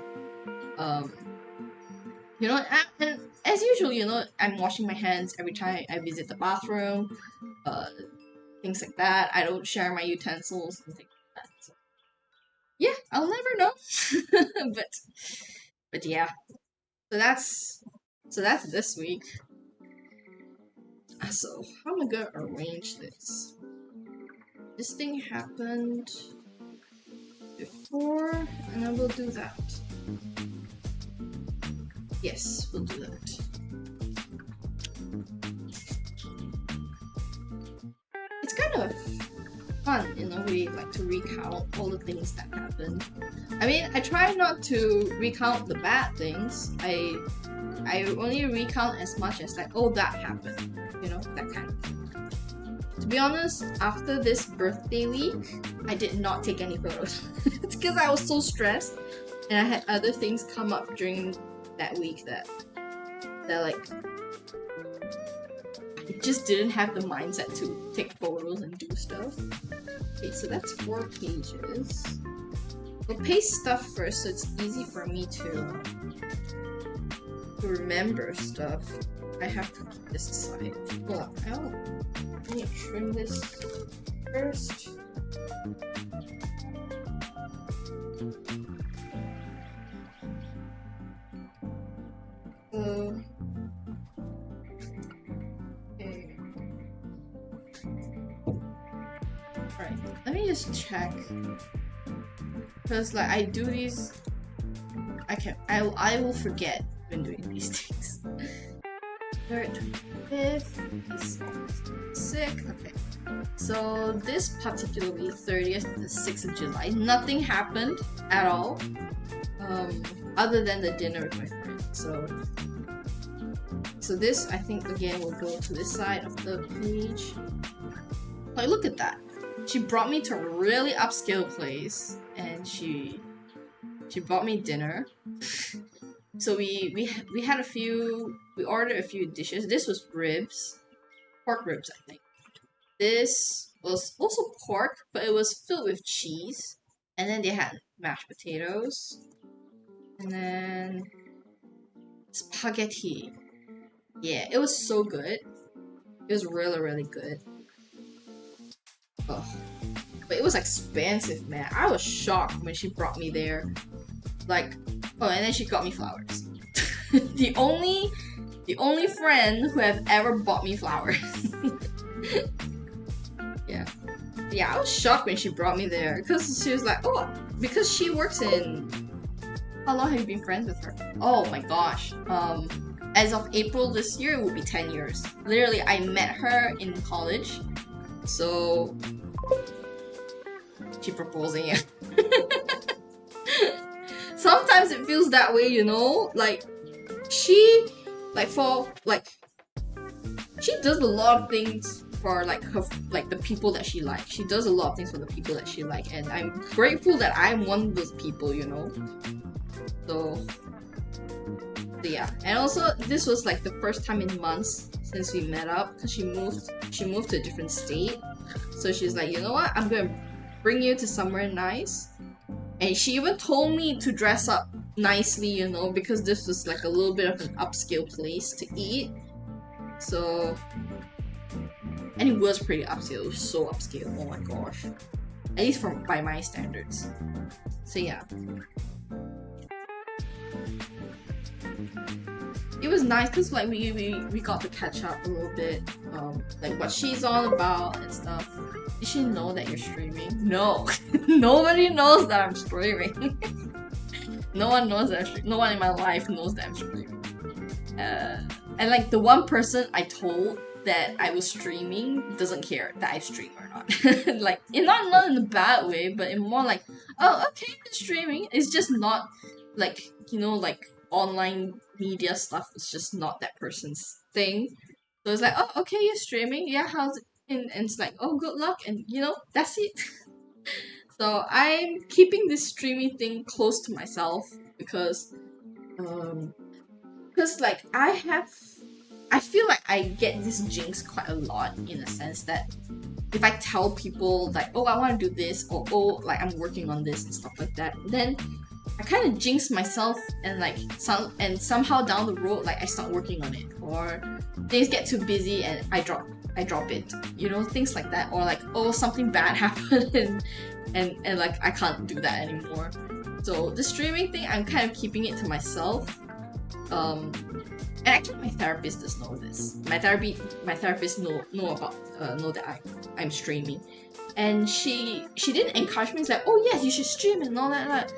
You know, and as usual, you know, I'm washing my hands every time I visit the bathroom, things like that. I don't share my utensils and things like that. So, yeah, I'll never know. but yeah. So that's this week. So how am I gonna arrange this? This thing happened before, and then we'll do that. Yes, we'll do that. It's kind of fun in a way, like to recount all the things that happened. I mean, I try not to recount the bad things. I only recount as much as like, oh, that happened, you know, that kind of thing. To be honest, after this birthday week, I did not take any photos. It's because I was so stressed, and I had other things come up during that week that like I just didn't have the mindset to take photos and do stuff. Okay, so that's 4 pages. We'll paste stuff first so it's easy for me to remember stuff. I have to keep this aside. Hold on, I need to trim this first. Okay. Alright, let me just check. Because like I do these, I will forget when doing these things. 3rd, 5th is sick. Okay. So this particular week, 30th to 6th of July, nothing happened at all. Other than the dinner with my friend. So this, I think, again, will go to this side of the page. Like, look at that. She brought me to a really upscale place, and she brought me dinner. So we had we ordered a few dishes. This was ribs, pork ribs, I think. This was also pork, but it was filled with cheese. And then they had mashed potatoes. And then spaghetti. Yeah, it was so good. It was really, really good. Oh. But it was expensive, man. I was shocked when she brought me there. Like, oh, and then she got me flowers. the only friend who have ever bought me flowers. Yeah. Yeah, I was shocked when she brought me there because she was like, oh, because she works in. How long have you been friends with her? Oh my gosh. As of April this year, it will be 10 years. Literally, I met her in college. So she proposing it. Sometimes it feels that way, you know? Like she does a lot of things for like her, like the people that she likes. She does a lot of things for the people that she likes, and I'm grateful that I'm one of those people, you know. So yeah, and also this was like the first time in months since we met up because she moved to a different state. So she's like, you know what, I'm gonna bring you to somewhere nice. And she even told me to dress up nicely, you know, because this was like a little bit of an upscale place to eat. So, and it was pretty upscale. It was so upscale. Oh my gosh, at least by my standards. So yeah, it was nice because like we got to catch up a little bit, like what she's all about and stuff. Did she know that you're streaming? No, nobody knows that I'm streaming. No one knows that no one in my life knows that I'm streaming. And like the one person I told that I was streaming doesn't care that I stream or not. Like, not in a bad way, but in more like, oh, okay, you're streaming. It's just not like, you know, like online media stuff is just not that person's thing. So it's like, oh, okay, you're streaming. Yeah, how's it? And it's like, oh, good luck, and you know, that's it. So I'm keeping this streaming thing close to myself because like I feel like I get this jinx quite a lot, in a sense that if I tell people like, oh, I want to do this, or oh, like I'm working on this and stuff like that, then I kind of jinx myself, and like somehow down the road, like I start working on it, or things get too busy and I drop it, you know, things like that, or like, oh, something bad happened and like I can't do that anymore. So the streaming thing, I'm kind of keeping it to myself. And actually my therapist does know this. My therapist know that I'm streaming, and she didn't encourage me. It's like, oh yes, you should stream and all that.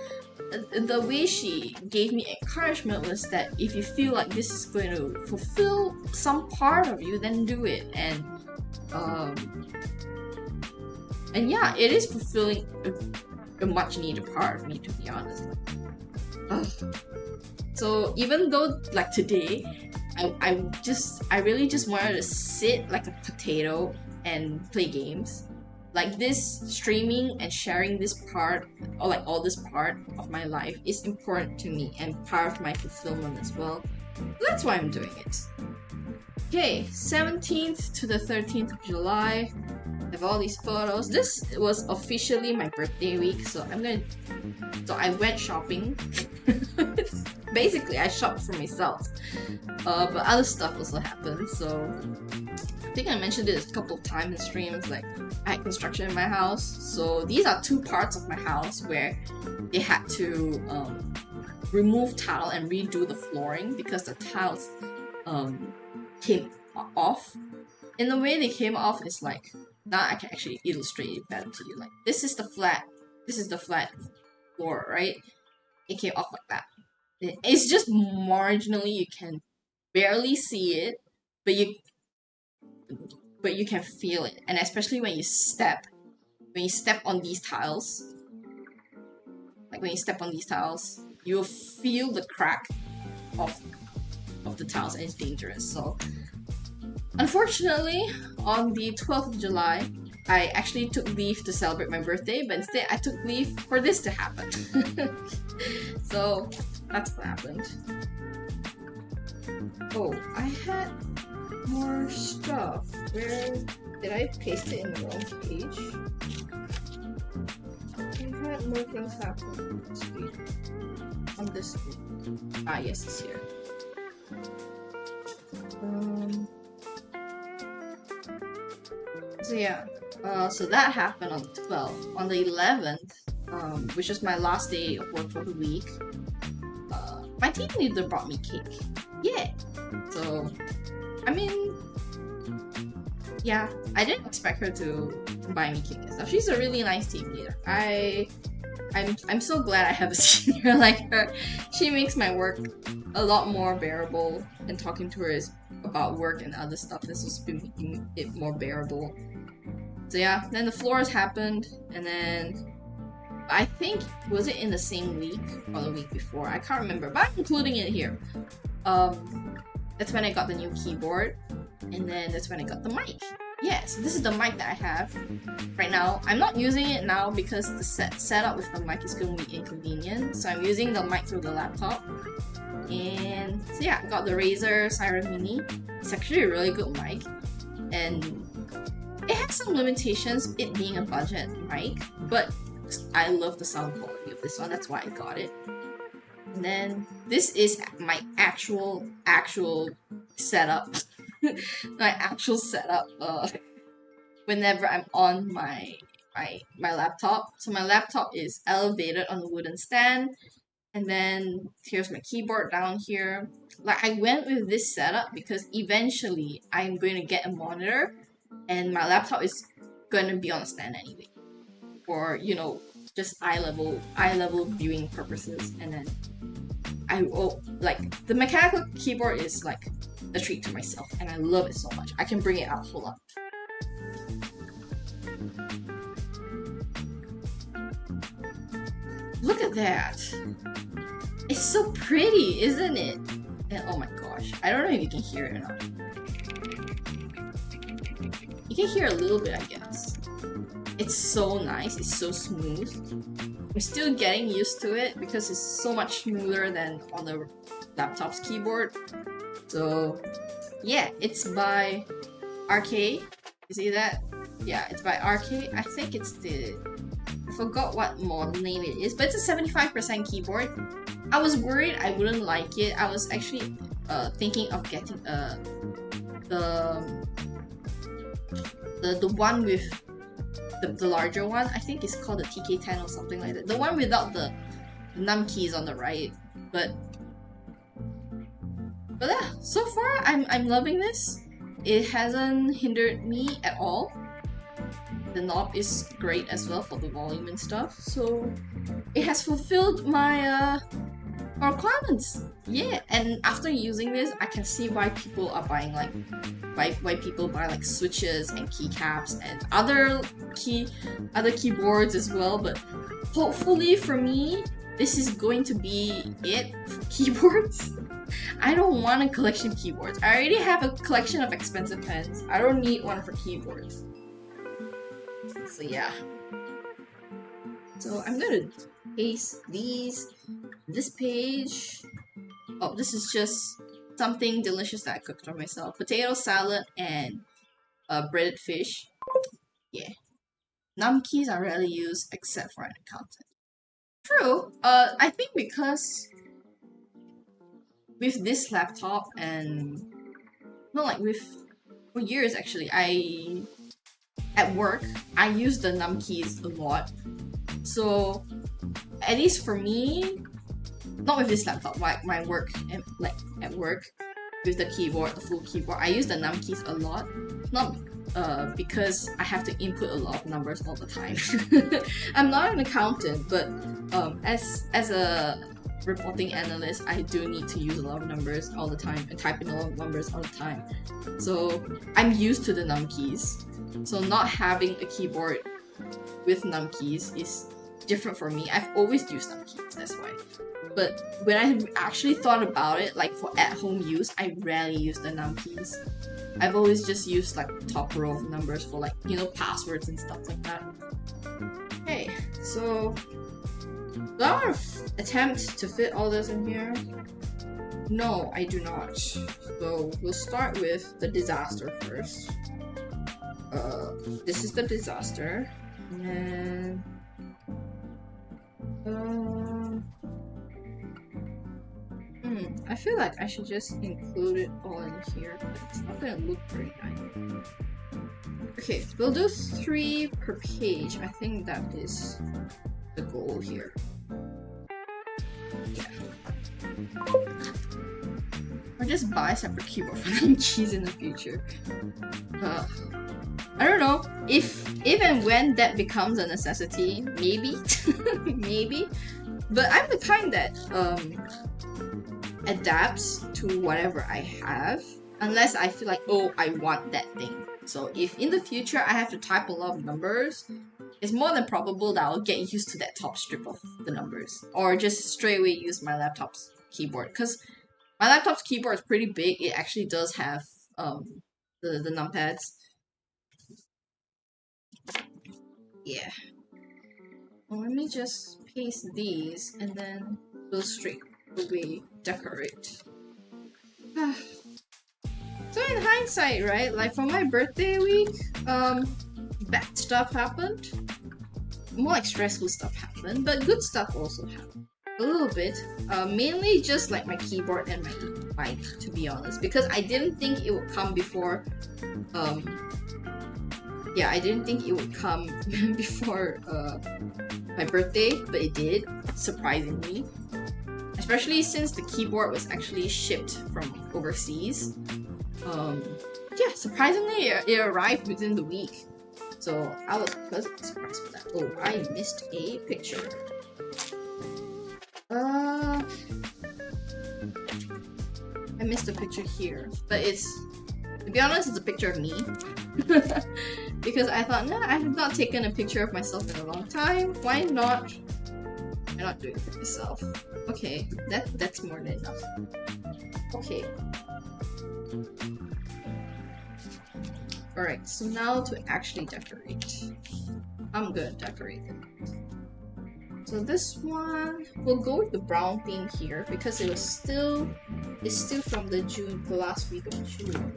The way she gave me encouragement was that if you feel like this is going to fulfill some part of you, then do it. And yeah, it is fulfilling a much needed part of me, to be honest. So even though like today, I really just wanted to sit like a potato and play games. Like this streaming and sharing this part, or like all this part of my life, is important to me and part of my fulfillment as well. That's why I'm doing it. Okay, 17th to the 13th of July. I have all these photos. This was officially my birthday week, so I went shopping. Basically, I shopped for myself. But other stuff also happened, so I think I mentioned it a couple of times in streams. Like, I had construction in my house, so these are two parts of my house where they had to remove tile and redo the flooring because the tiles came off. In the way they came off is like, now I can actually illustrate it better to you. Like, this is the flat floor, right? It came off like that. It's just marginally, you can barely see it, but you can feel it. And especially when you step on these tiles, you'll feel the crack of the tiles, and it's dangerous. So unfortunately, on the 12th of July, I actually took leave to celebrate my birthday, but instead I took leave for this to happen. So that's what happened. Oh, I had more stuff. Where did I paste it in the wrong page? I had more things happen on this page. On this page. Ah, yes, it's here. So yeah, so that happened on the 12th. On the 11th, which is my last day of work for the week, my team leader brought me cake. Yeah. So, I mean, yeah, I didn't expect her to buy me cake and stuff. She's a really nice team leader. I'm so glad I have a senior like her. She makes my work a lot more bearable, and talking to her is about work and other stuff has just been making it more bearable. So yeah, then the floors happened, and then I think, was it in the same week or the week before? I can't remember, but I'm including it here. That's when I got the new keyboard, and then that's when I got the mic. Yeah, so this is the mic that I have right now. I'm not using it now because the setup with the mic is going to be inconvenient, so I'm using the mic through the laptop. And so yeah, I got the Razer Siren Mini. It's actually a really good mic, and it has some limitations, it being a budget mic, but I love the sound quality of this one, that's why I got it. And then this is my actual setup. My actual setup whenever I'm on my laptop. So my laptop is elevated on the wooden stand, and then here's my keyboard down here. Like, I went with this setup because eventually I'm going to get a monitor, and my laptop is going to be on a stand anyway, for, you know, just eye level viewing purposes. And then like, the mechanical keyboard is like a treat to myself, and I love it so much. I can bring it out. Hold up. Look at that. It's so pretty, isn't it? And oh my gosh, I don't know if you can hear it or not. You can hear a little bit, I guess. It's so nice, it's so smooth. I'm still getting used to it because it's so much smoother than on the laptop's keyboard. So yeah, it's by RK. You see that? Yeah, it's by RK. I think it's I forgot what model name it is, but it's a 75% keyboard. I was worried I wouldn't like it. I was actually thinking of getting the one with the larger one. I think it's called the TK10 or something like that. The one without the num keys on the right. But yeah, so far I'm loving this. It hasn't hindered me at all. The knob is great as well for the volume and stuff. So it has fulfilled my requirements. Yeah, and after using this, I can see why people are buying why people buy like switches and keycaps and other keyboards as well. But hopefully for me, this is going to be it for keyboards. I don't want a collection of keyboards. I already have a collection of expensive pens. I don't need one for keyboards. So yeah. So I'm gonna paste this page. Oh, this is just something delicious that I cooked for myself. Potato salad and breaded fish. Yeah. Num keys are rarely used except for an accountant. True. I think because with this laptop and for years actually, at work I use the num keys a lot. So at least for me, not with this laptop, my work and like at work with the keyboard, the full keyboard, I use the num keys a lot. Not because I have to input a lot of numbers all the time. I'm not an accountant, but as a reporting analyst, I do need to use a lot of numbers all the time and type in a lot of numbers all the time. So I'm used to the num keys. So not having a keyboard with num keys is different for me. I've always used num keys, that's why. But when I actually thought about it, like for at-home use, I rarely use the num keys. I've always just used like top row of numbers for like, you know, passwords and stuff like that. Okay, so do I want to attempt to fit all this in here? No, I do not. So we'll start with the disaster first. This is the disaster, and then I feel like I should just include it all in here, but it's not gonna look very nice. Okay, we'll do 3 per page. I think that is the goal here. Or just buy a separate keyboard for them keys in the future. I don't know if and when that becomes a necessity. Maybe, maybe. But I'm the kind that adapts to whatever I have, unless I feel like, oh, I want that thing. So if in the future I have to type a lot of numbers, it's more than probable that I'll get used to that top strip of the numbers, or just straight away use my laptop's keyboard. Because my laptop's keyboard is pretty big. It actually does have the numpads. Yeah. Well, let me just paste these and then we'll straight away decorate. So in hindsight, right, like for my birthday week, bad stuff happened. More like stressful stuff happened, but good stuff also happened. A little bit. Mainly just like my keyboard and my mic, to be honest, because I didn't think it would come before I didn't think it would come before my birthday, but it did, surprisingly. Especially since the keyboard was actually shipped from overseas. Yeah, surprisingly it arrived within the week. So I was pleasantly surprised with that. Oh, I missed a picture. I missed a picture here, but to be honest, it's a picture of me. Because I thought, nah, I have not taken a picture of myself in a long time. Why not? I'm not doing it for myself. Okay, that's more than enough. Okay. Alright, so now to actually decorate. I'm gonna decorate it. So this one, we'll go with the brown theme here because it's still from the last week of June.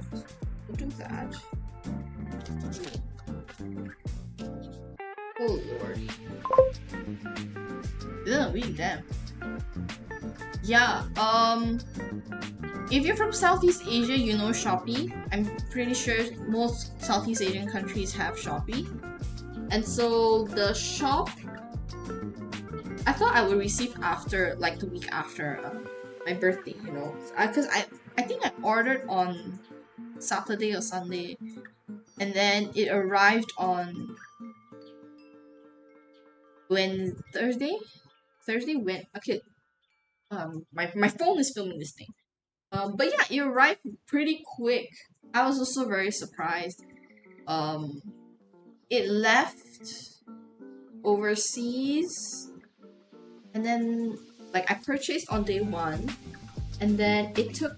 We'll do that. Oh lord. Ugh, really damn. Yeah, if you're from Southeast Asia, you know Shopee. I'm pretty sure most Southeast Asian countries have Shopee. And so the shop, I thought I would receive after, like the week after my birthday, you know. Because I think I ordered on Saturday or Sunday. And then it arrived on Thursday when, okay. My phone is filming this thing. But yeah, it arrived pretty quick. I was also very surprised. It left overseas, and then like I purchased on day 1, and then it took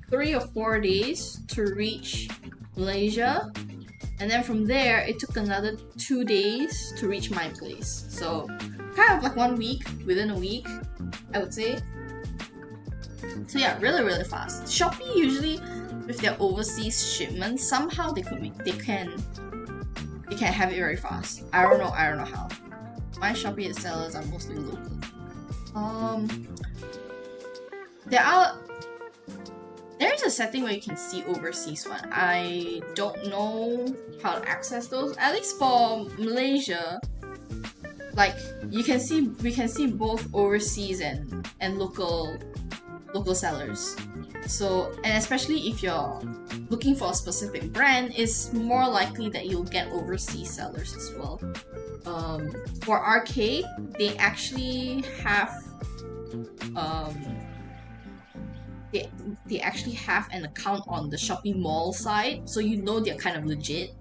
3 or 4 days to reach Malaysia, and then from there it took another 2 days to reach my place. So kind of like 1 week within a week, I would say. So yeah, really fast. Shopee usually with their overseas shipments, somehow they can have it very fast. I don't know how. My Shopee sellers are mostly local. There's a setting where you can see overseas one. I don't know how to access those. At least for Malaysia, like we can see both overseas and local sellers. So, and especially if you're looking for a specific brand, it's more likely that you'll get overseas sellers as well. For arcade, they actually have they actually have an account on the Shopee Mall side, so you know they're kind of legit.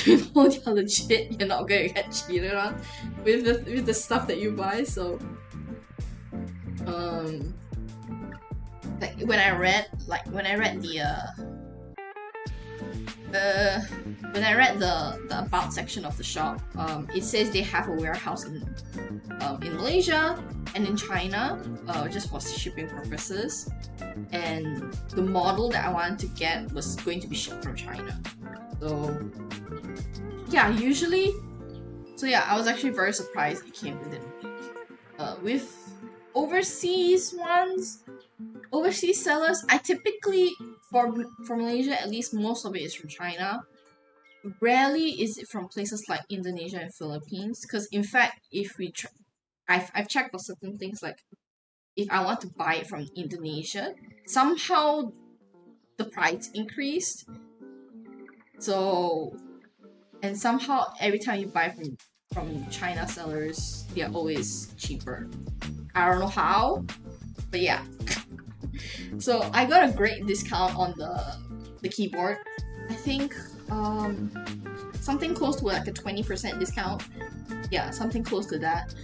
You know they're legit. You're not gonna get cheated on with the stuff that you buy. So, like when I read the about section of the shop, it says they have a warehouse in Malaysia and in China, just for shipping purposes. And the model that I wanted to get was going to be shipped from China. So yeah, I was actually very surprised it came within a week. With overseas sellers, I typically, for Malaysia at least, most of it is from China. Rarely is it from places like Indonesia and Philippines, because in fact, I've checked for certain things, like if I want to buy it from Indonesia, somehow the price increased. So, and somehow every time you buy from China sellers, they're always cheaper. I don't know how, but yeah. So I got a great discount on the keyboard. I think something close to like a 20% discount. Yeah, something close to that.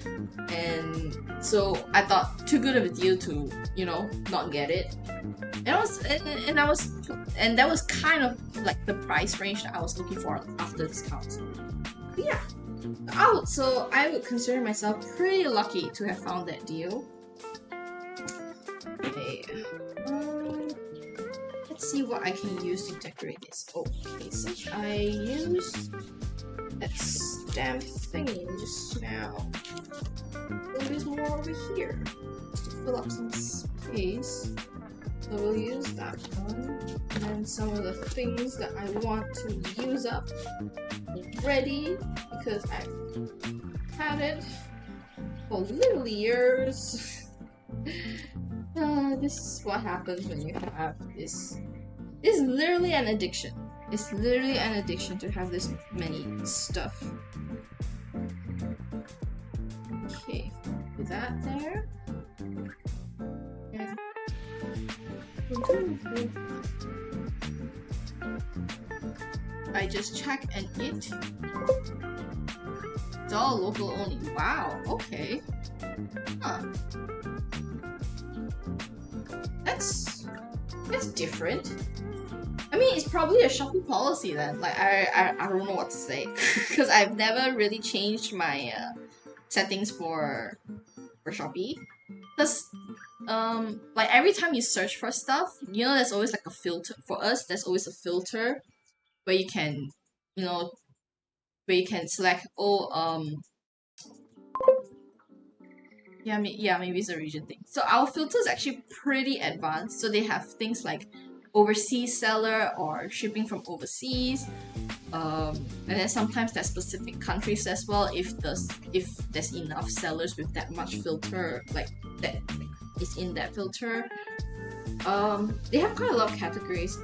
And so I thought too good of a deal to, you know, not get it. And that was kind of like the price range that I was looking for after discounts. But yeah. So I would consider myself pretty lucky to have found that deal. Okay. Let's see what I can use to decorate this. Okay, since I used that stamp thingy just now, there's more over here to fill up some space. So we'll use that one. And then some of the things that I want to use up already, because I've had it for little years. This is what happens when you have this. It's literally an addiction. It's literally an addiction to have this many stuff. Okay, put that there. And I just check and it. It's all local only. Wow, okay. Huh. That's different. I mean, it's probably a Shopee policy then. Like, I don't know what to say. Because I've never really changed my settings for Shopee. Because, like, every time you search for stuff, you know, there's always like a filter. For us, there's always a filter where you can, you know, where you can select, yeah, maybe it's a region thing. So our filter is actually pretty advanced. So they have things like overseas seller or shipping from overseas. And then sometimes there's specific countries as well if there's enough sellers with that much filter, like that is in that filter. They have quite a lot of categories.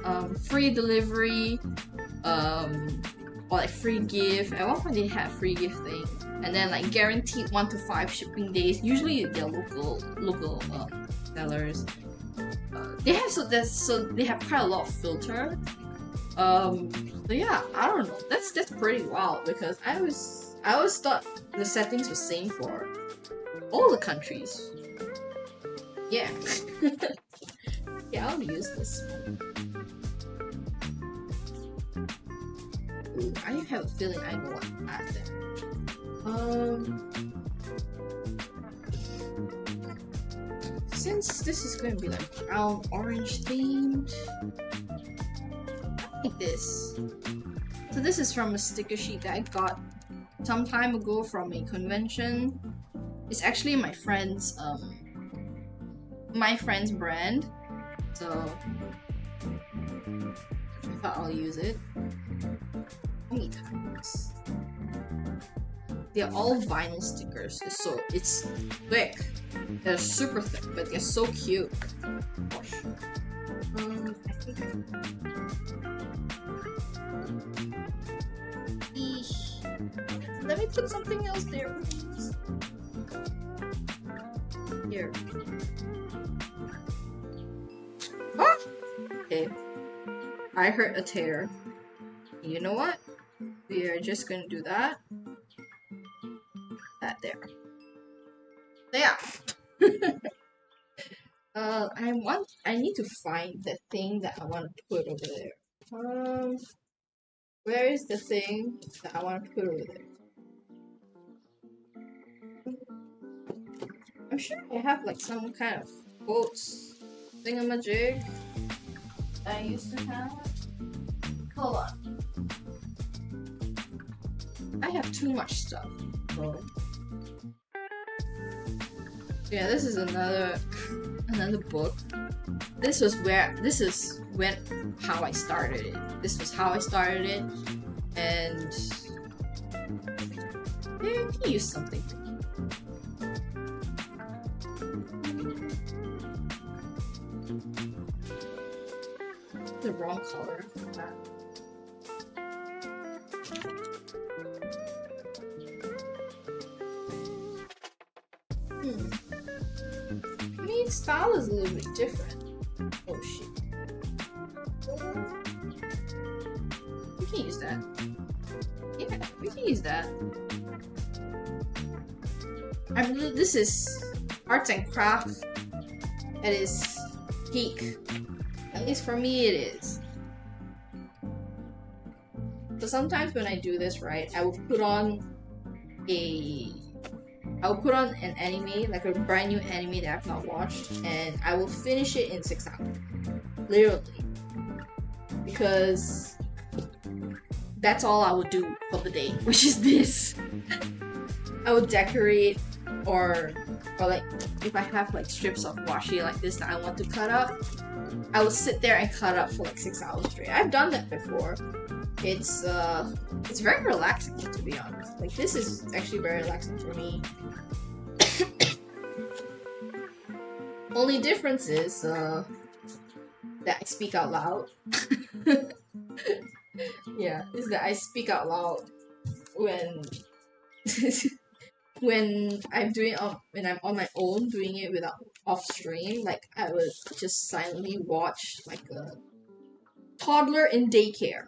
Free delivery, or like free gift. At one point they had free gift thing. And then like guaranteed 1 to 5 shipping days. Usually they're local sellers. They have quite a lot of filter. So yeah, I don't know. That's pretty wild because I always thought the settings were same for all the countries. Yeah. Yeah, I'll use this one. Ooh, I have a feeling I know what to add there. Since this is going to be like brown orange themed, I like this. So this is from a sticker sheet that I got some time ago from a convention. It's actually my friend's brand, so I thought I'll use it. How many times? They're all vinyl stickers, so it's thick. They're super thick, but they're so cute. Gosh. I think let me put something else there, please. Here. Ah! Okay. I heard a tear. You know what? We are just gonna do that. That there. Yeah. I need to find the thing that I want to put over there. Where is the thing that I want to put over there? I'm sure I have like some kind of quotes thingamajig that I used to have. Hold on. I have too much stuff. So yeah, this is another book. This is how I started it. This was how I started it, and yeah, I can use something. wrong color. Maybe its style is a little bit different. Oh shit. We can use that. Yeah, we can use that. I believe this is arts and crafts at its peak. At least for me it is. So sometimes when I do this, right, I will put on an anime, like a brand new anime that I've not watched, and I will finish it in 6 hours. Literally. Because that's all I would do for the day, which is this. I would decorate or like if I have like strips of washi like this that I want to cut up, I would sit there and cut up for like 6 hours straight. I've done that before. It's very relaxing, to be honest. Like this is actually very relaxing for me. Only difference is that I speak out loud. Yeah, is that I speak out loud when when I'm on my own doing it without off stream. Like I would just silently watch like a toddler in daycare.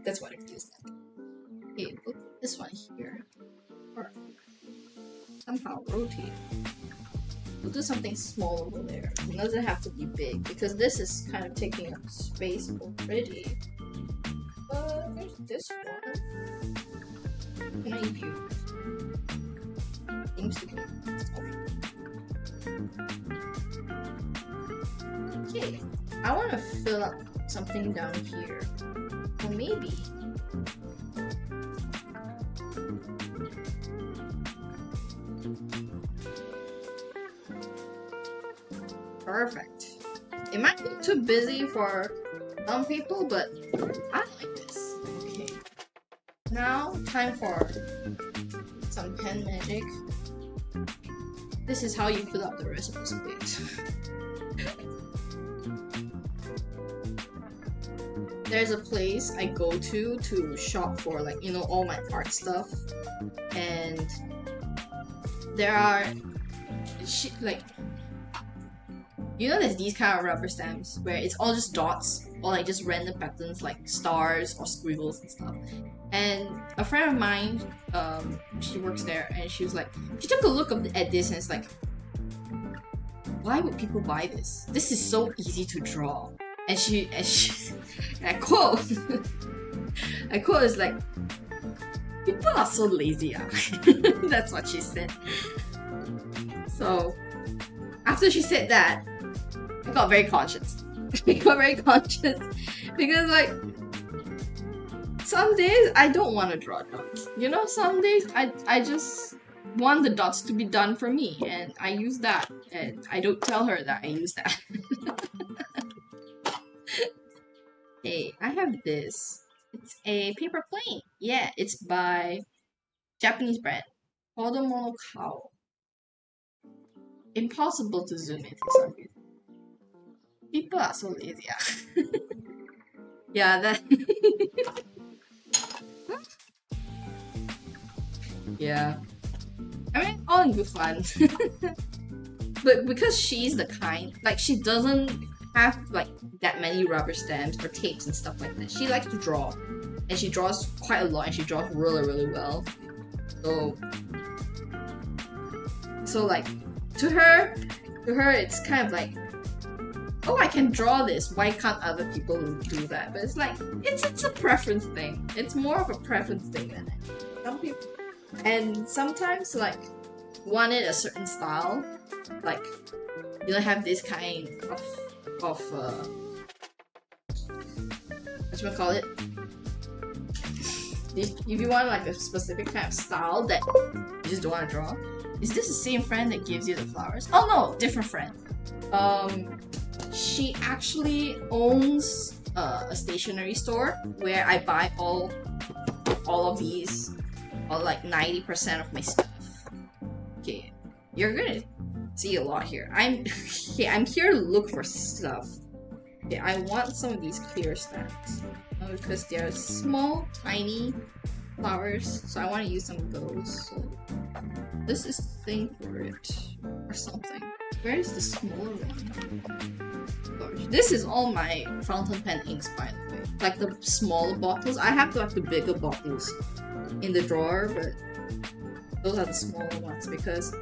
That's what it feels like. Okay, look at this one here. Or somehow rotate. We'll do something small over there. It doesn't have to be big because this is kind of taking up space already. There's this one. Can I view? Seems to be. Okay, I want to fill up something down here. Or maybe. Perfect. It might be too busy for some people, but I like this. Okay. Now, time for some pen magic. This is how you fill up the rest of the space. There's a place I go to shop for, like, you know, all my art stuff. And there are like, you know, there's these kind of rubber stamps where it's all just dots or like just random patterns like stars or squiggles and stuff. And a friend of mine, she works there, and she was like, she took a look at this and it's like, why would people buy this? This is so easy to draw. And I quote, is like, people are so lazy. That's what she said. So after she said that, I got very conscious. Because like some days I don't want to draw dots. You know, some days I just want the dots to be done for me, and I use that, and I don't tell her that I use that. Hey, I have this. It's a paper plane. Yeah, it's by Japanese brand. Kodomo no Kao. Impossible to zoom in for some reason. People are so lazy. Yeah, that. Yeah. I mean, all in good fun. But because she's the kind, like, she doesn't have like that many rubber stamps or tapes and stuff like that. She likes to draw, and she draws quite a lot, and she draws really, really well. So like, to her, it's kind of like, oh, I can draw this. Why can't other people do that? But it's like, it's a preference thing. It's more of a preference thing than it. Some people, and sometimes like, wanted a certain style, like, you don't have this kind of whatchamacallit? If you want like a specific kind of style that you just don't want to draw, is this the same friend that gives you the flowers? Oh no, different friend. She actually owns a stationery store where I buy all of these, or like 90% of my stuff. Okay, you're gonna see a lot here. I'm here to look for stuff. Okay, I want some of these clear stamps because they're small, tiny flowers, so I want to use some of those. So this is the thing for it, or something. Where is the smaller one? Gosh, this is all my fountain pen inks, by the way. Like the smaller bottles. I have like the bigger bottles in the drawer, but those are the smaller ones because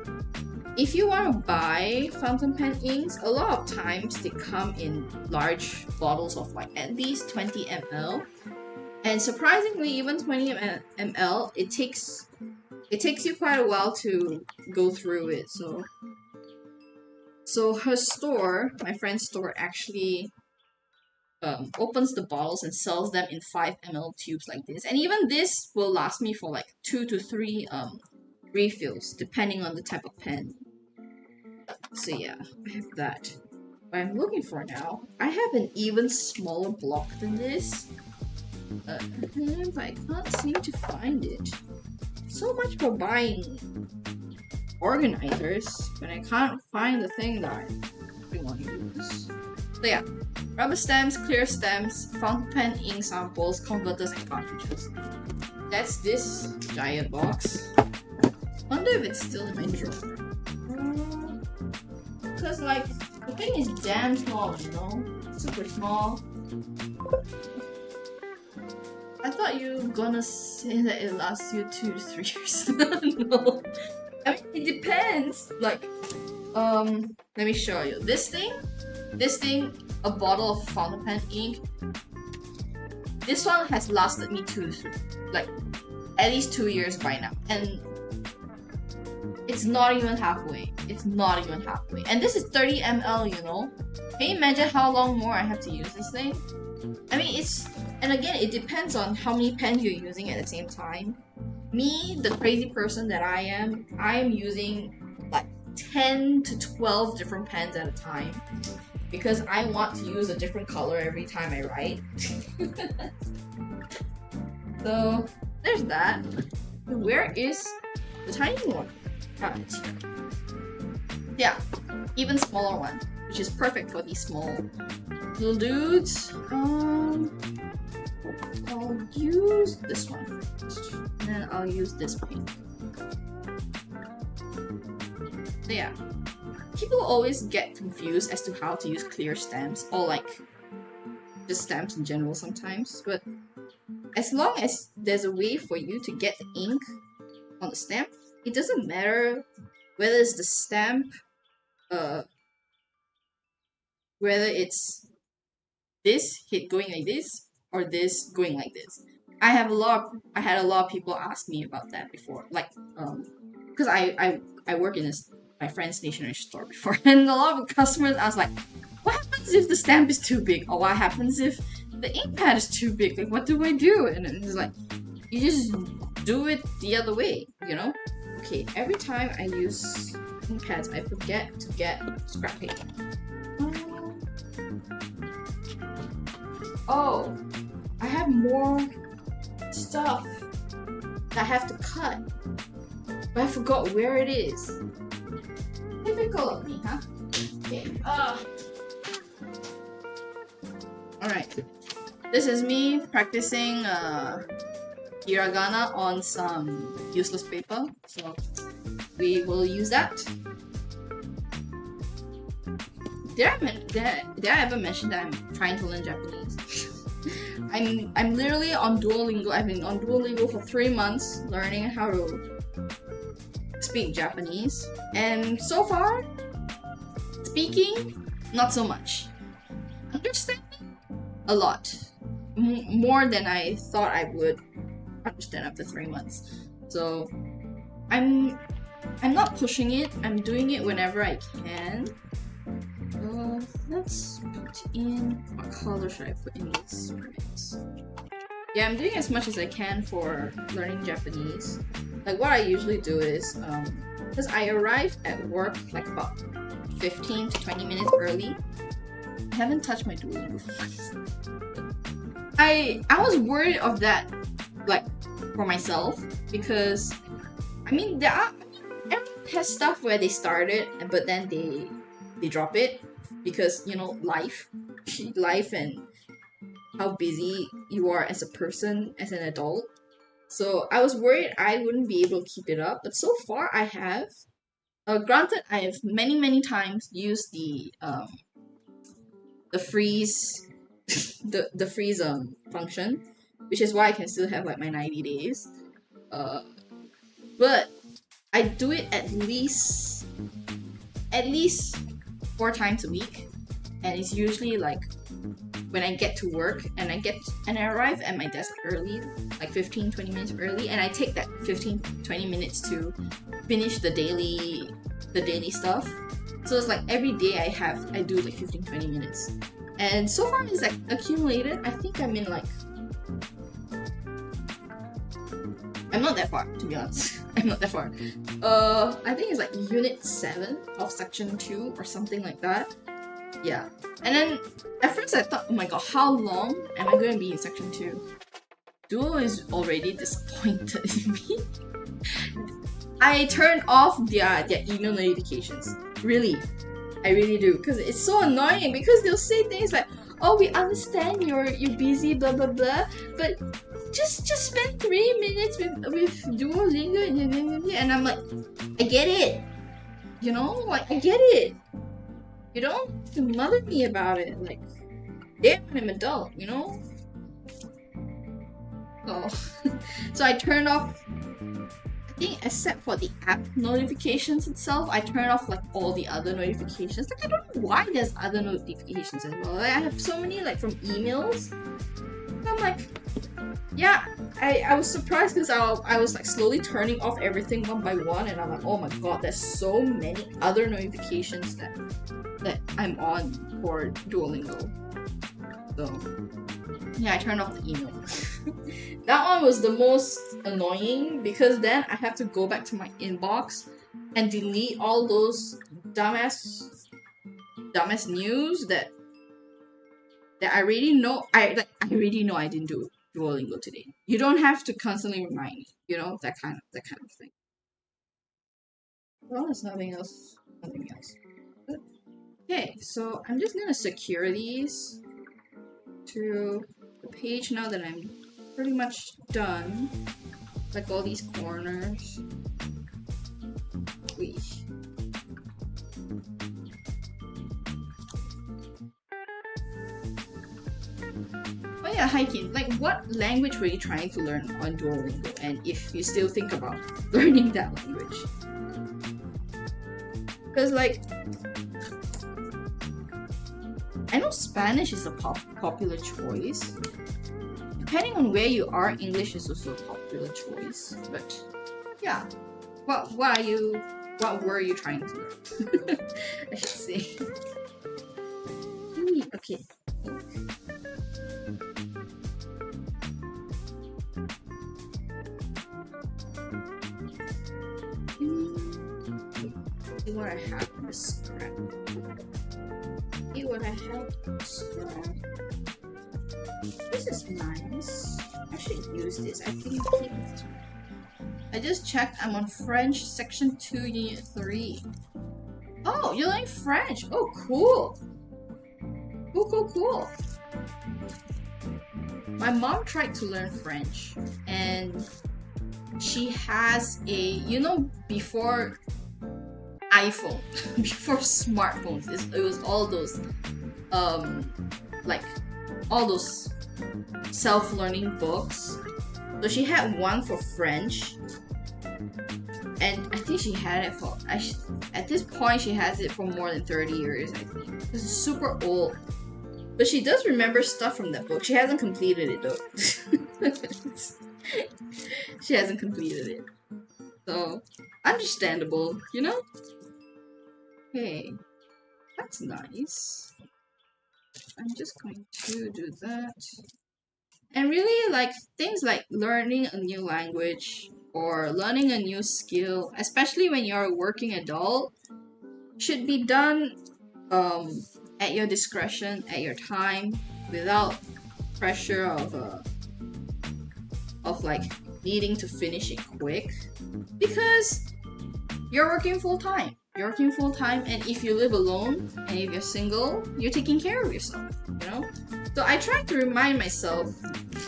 if you want to buy fountain pen inks, a lot of times they come in large bottles of like at least 20 ml. And surprisingly, even 20 ml, it takes you quite a while to go through it. So her store, my friend's store, actually opens the bottles and sells them in 5 ml tubes like this. And even this will last me for like 2 to 3 refills, depending on the type of pen. So yeah, I have that. What I'm looking for now, I have an even smaller block than this. But I can't seem to find it. So much for buying organizers when I can't find the thing that I really want to use. So yeah, rubber stamps, clear stamps, fountain pen ink samples, converters, and cartridges. That's this giant box. Wonder if it's still in my drawer. Because like the thing is damn small, you know? Super small. I thought you were gonna say that it lasts you 2 to 3 years. No. I mean, it depends. Like, let me show you. This thing, a bottle of fountain pen ink. This one has lasted me 2 to 3, like, at least 2 years by now. And it's not even halfway. It's not even halfway. And this is 30 ml, you know? Can you imagine how long more I have to use this thing? I mean, and again, it depends on how many pens you're using at the same time. Me, the crazy person that I am using like 10 to 12 different pens at a time because I want to use a different color every time I write. So, there's that. Where is the tiny one? Oh, it's here. Yeah, even smaller one, which is perfect for these small little dudes. I'll use this one first, and then I'll use this paint. So yeah, people always get confused as to how to use clear stamps, or like just stamps in general sometimes, but as long as there's a way for you to get the ink on the stamp, it doesn't matter whether it's the stamp, whether it's this hit going like this or this going like this. I had a lot of people ask me about that before, like because I work in my friend's stationery store before, and a lot of customers ask like, what happens if the stamp is too big, or what happens if the ink pad is too big? Like, what do I do? And it's like, you just do it the other way, you know? Okay, every time I use ink pads, I forget to get scrap paper. Oh, I have more stuff that I have to cut, but I forgot where it is. Typical of me, huh? Okay, alright. This is me practicing hiragana on some useless paper, so we will use that. Did I ever mention that I'm trying to learn Japanese? I'm literally on Duolingo. I've been on Duolingo for 3 months learning how to speak Japanese, and so far, speaking, not so much. Understanding, a lot. More than I thought I would understand after 3 months. So I'm not pushing it. I'm doing it whenever I can. Let's put in, what color should I put in these sprites? Yeah, I'm doing as much as I can for learning Japanese. Like what I usually do is, because I arrive at work like about 15 to 20 minutes early. I haven't touched my Duolingo. I was worried of that, like, for myself, because, I mean, everyone has stuff where they start it, but then they drop it. because you know life, life and how busy you are as a person, as an adult. So I was worried I wouldn't be able to keep it up, but so far I have. Granted, I have many times used the freeze the freeze function, which is why I can still have like my 90 days. Uh, but I do it at least 4 times a week, and it's usually like when I get to work and I arrive at my desk early, like 15-20 minutes early, and I take that 15-20 minutes to finish the daily stuff. So it's like every day I do like 15-20 minutes. And so far it's like accumulated. I think I'm in like, I'm not that far, to be honest. I'm not that far. I think it's like unit 7 of section 2 or something like that. Yeah. And then at first I thought, oh my god, how long am I going to be in section 2? Duo is already disappointed in me. I turned off their email notifications. Really. I really do. Because it's so annoying, because they'll say things like, oh, we understand you're busy, blah blah blah, but just spend 3 minutes with Duolingo, and I'm like, I get it. You know, like I get it. You don't have to mother me about it. Like, damn, I'm an adult, you know? Oh. So I turned off, I think except for the app notifications itself, I turned off like all the other notifications. Like, I don't know why there's other notifications as well. Like, I have so many like from emails. So I'm like, yeah, I was surprised because I was like slowly turning off everything one by one, and I'm like, oh my god, there's so many other notifications that I'm on for Duolingo. So yeah, I turned off the email. That one was the most annoying, because then I have to go back to my inbox and delete all those dumbass news that I already know. I already know I didn't do Duolingo today. You don't have to constantly remind me, you know, that kind of thing. Well, there's nothing else. Okay, so I'm just gonna secure these to the page now that I'm pretty much done. Like all these corners. Whee. Oh yeah, hiking. Like, what language were you trying to learn on Duolingo? And if you still think about learning that language? Because like, I know Spanish is a popular choice. Depending on where you are, English is also a popular choice. But yeah, what were you trying to learn? I should say. Okay. See what I have in the scrap. See what I have in the scrap. This is nice. I should use this. I think I just checked. I'm on French section 2, unit 3. Oh, you're learning French. Oh, cool. Cool. My mom tried to learn French, and she has a, you know, before iPhone, before smartphones, it was all those like all those self-learning books. So she had one for French, and I think she had it for, at this point she has it for more than 30 years, I think. It's super old, but she does remember stuff from that book. She hasn't completed it though. She hasn't completed it, so understandable, you know. Okay, that's nice. I'm just going to do that. And really, like, things like learning a new language or learning a new skill, especially when you're a working adult, should be done at your discretion, at your time, without pressure of like needing to finish it quick, because you're working full time. You're working full time, and if you live alone and if you're single, you're taking care of yourself, you know? So I try to remind myself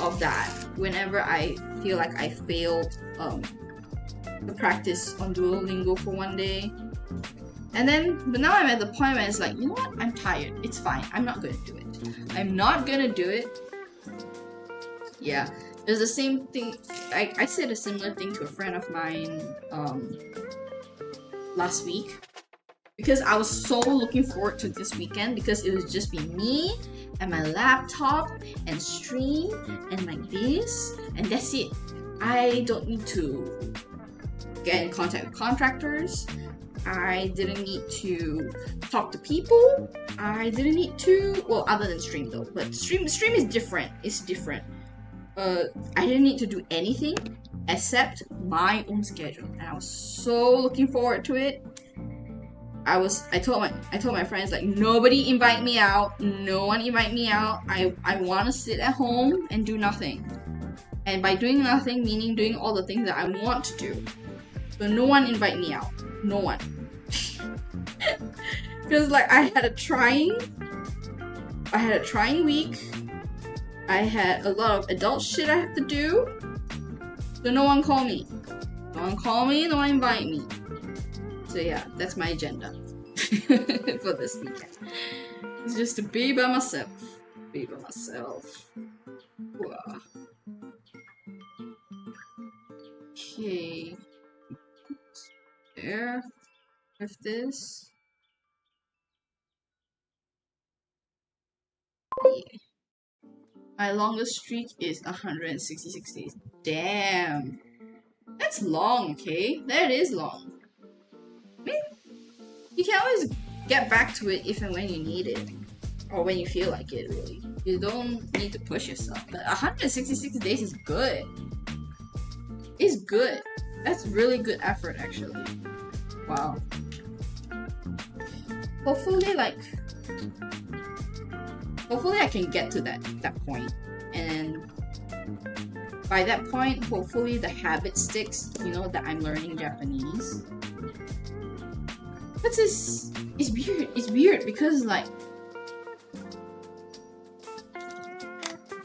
of that whenever I feel like I failed the practice on Duolingo for one day. But now I'm at the point where it's like, you know what? I'm tired. It's fine. I'm not gonna do it. I'm not gonna do it. Yeah. There's the same thing. I said a similar thing to a friend of mine last week, because I was so looking forward to this weekend, because it would just be me and my laptop and stream and like this, and that's it. I don't need to get in contact with contractors. I didn't need to talk to people. I didn't need to, well, other than stream though, but stream is different. It's different. I didn't need to do anything except my own schedule, and I was so looking forward to it. I told my friends, like, nobody invite me out. No one invite me out. I want to sit at home and do nothing. And by doing nothing, meaning doing all the things that I want to do. So no one invite me out. No one. Feels like I had a trying week. I had a lot of adult shit I have to do. So no one call me. No one call me, no one invite me. So yeah, that's my agenda for this weekend. It's just to be by myself. Be by myself. Wow. Okay. There. With this. Yeah. My longest streak is 166 days. Damn. That's long, okay? That is long. I mean, you can always get back to it if and when you need it. Or when you feel like it, really. You don't need to push yourself. But 166 days is good. It's good. That's really good effort, actually. Wow. Hopefully I can get to that point, and by that point, hopefully the habit sticks, you know, that I'm learning Japanese. But it's weird. It's weird because, like,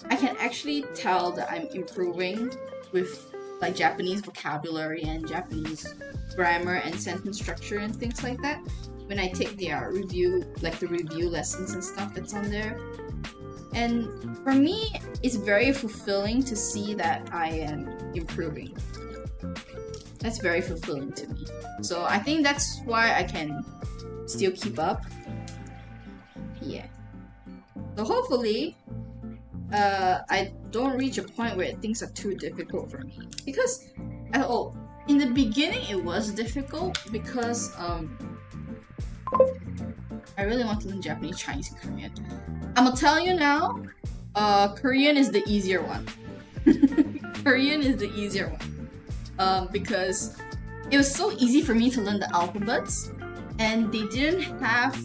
I can actually tell that I'm improving with, like, Japanese vocabulary and Japanese grammar and sentence structure and things like that when I take their review, like the review lessons and stuff that's on there. And for me, it's very fulfilling to see that I am improving. That's very fulfilling to me. So I think that's why I can still keep up. Yeah. So hopefully, I don't reach a point where things are too difficult for me. Because, in the beginning it was difficult because I really want to learn Japanese, Chinese, and Korean. I'm gonna tell you now, Korean is the easier one. Korean is the easier one. Because it was so easy for me to learn the alphabets, and they didn't have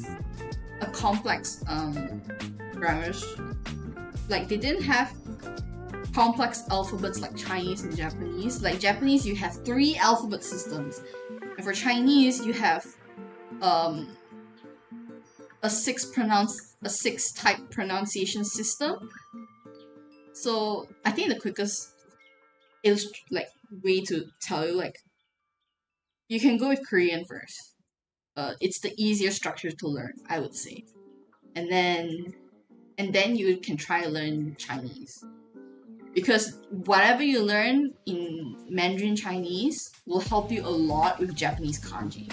a complex grammars. Like, they didn't have complex alphabets like Chinese and Japanese. Like, Japanese, you have 3 alphabet systems, and for Chinese, you have a 6 type pronunciation system. So I think the quickest way to tell you, like, you can go with Korean first. It's the easier structure to learn, I would say, and then you can try to learn Chinese, because whatever you learn in Mandarin Chinese will help you a lot with Japanese kanji.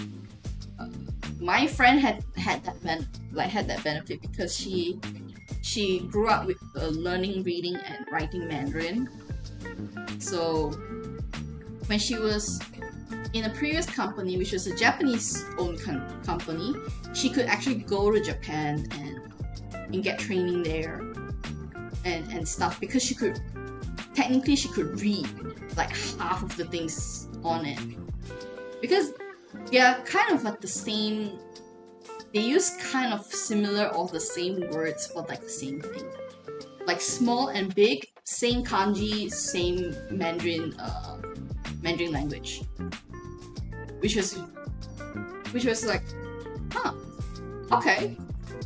My friend had that benefit because she grew up with learning, reading, and writing Mandarin. So when she was in a previous company, which was a Japanese-owned company, she could actually go to Japan and get training there and stuff, because she could read like half of the things on it, because they're kind of like the same. They use kind of similar or the same words for like the same thing, like small and big, same kanji, same Mandarin language, which was which was like, huh, okay.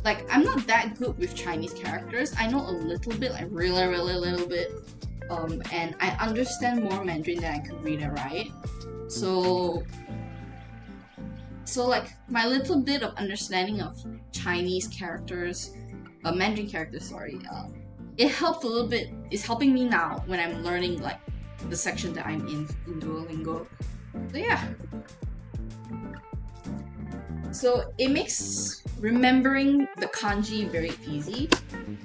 Like, I'm not that good with Chinese characters. I know a little bit, like really, really little bit. And I understand more Mandarin than I can read and write. So like my little bit of understanding of Chinese characters, Mandarin characters, sorry, it helped a little bit. It's helping me now when I'm learning like the section that I'm in Duolingo. So yeah. So it makes remembering the kanji very easy,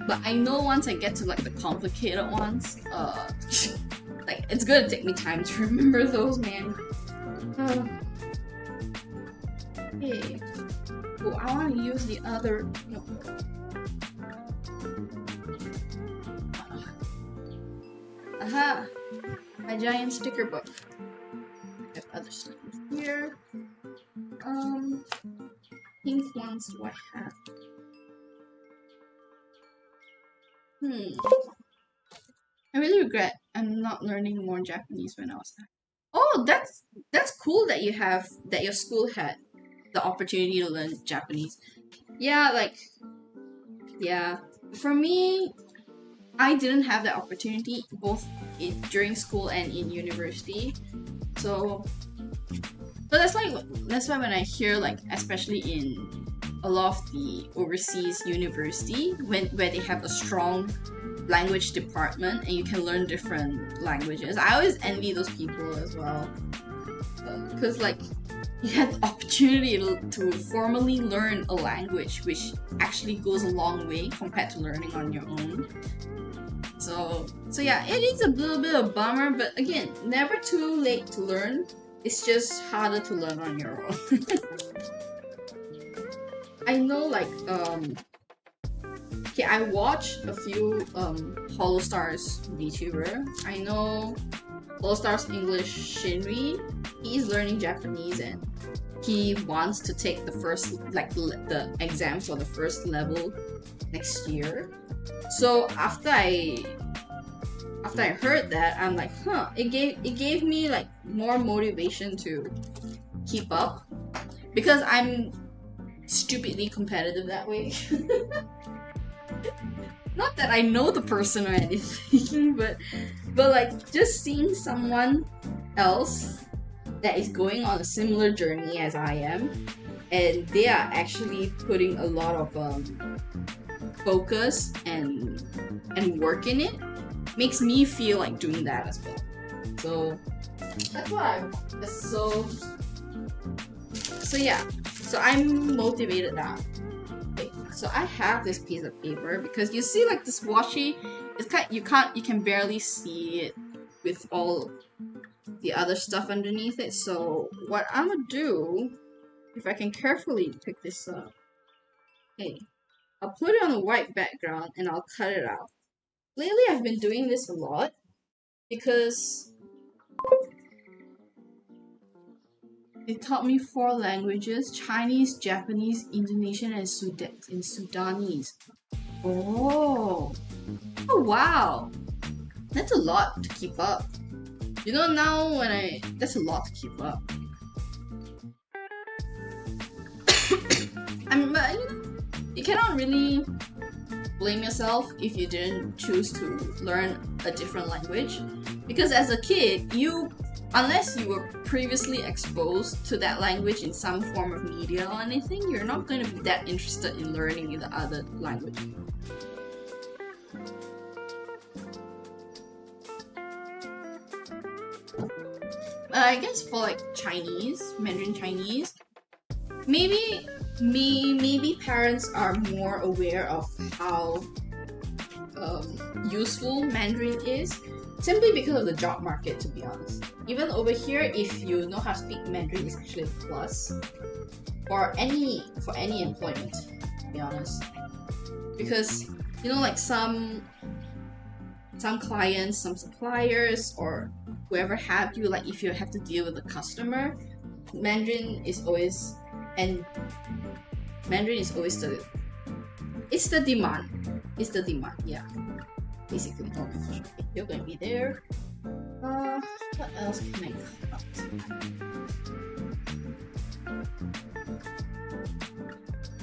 but I know once I get to like the complicated ones, like it's gonna take me time to remember those, man. Okay. Oh, I want to use the other notebook. Aha! My giant sticker book. I have other stuff here. Pink ones do I have? I really regret I'm not learning more Japanese when I was there. Oh, that's cool that your school had the opportunity to learn Japanese. Yeah, like, yeah. For me, I didn't have that opportunity both during school and in university. So that's why when I hear, like, especially in a lot of the overseas university, where they have a strong language department and you can learn different languages, I always envy those people as well, because like you have the opportunity to formally learn a language, which actually goes a long way compared to learning on your own. So yeah, it is a little bit of a bummer, but again, never too late to learn. It's just harder to learn on your own. I know, like, okay, I watched a few HoloStars VTuber. I know HoloStars English Shinri. He's learning Japanese and he wants to take the first, like, the exam for the first level next year. So after I heard that, I'm like, huh, it gave me like more motivation to keep up, because I'm stupidly competitive that way. Not that I know the person or anything, but like just seeing someone else that is going on a similar journey as I am, and they are actually putting a lot of focus and work in it, makes me feel like doing that as well. So that's why so yeah. So I'm motivated now. Okay, so I have this piece of paper, because you see, like, this washi, it's you can barely see it with all the other stuff underneath it. So what I'm gonna do, if I can carefully pick this up, okay, I'll put it on a white background and I'll cut it out. Lately I've been doing this a lot because they taught me 4 languages: Chinese, Japanese, Indonesian, and Sudanese. Oh wow, that's a lot to keep up. You know, now that's a lot to keep up. But you know, you cannot really blame yourself if you didn't choose to learn a different language, because as a kid, unless you were previously exposed to that language in some form of media or anything, you're not going to be that interested in learning the other language. I guess for like Chinese, Mandarin Chinese, maybe parents are more aware of how useful Mandarin is, simply because of the job market, to be honest. Even over here, if you know how to speak Mandarin, it's actually a plus for any employment, to be honest. Because, you know, like some clients, some suppliers, or whoever have you, like if you have to deal with a customer, Mandarin is always the demand. It's the demand, yeah. Basically. Oh my gosh, okay, you're gonna be there. What else can I cut?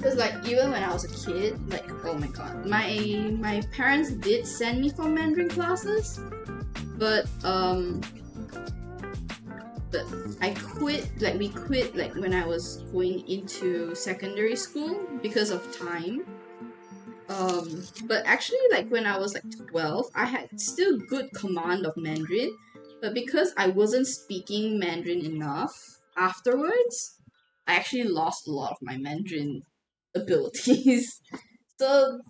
Cause like even when I was a kid, like oh my god, my parents did send me for Mandarin classes, but but I quit. Like we quit like when I was going into secondary school because of time. But actually, like when I was like 12, I had still good command of Mandarin, but because I wasn't speaking Mandarin enough afterwards, I actually lost a lot of my Mandarin abilities. So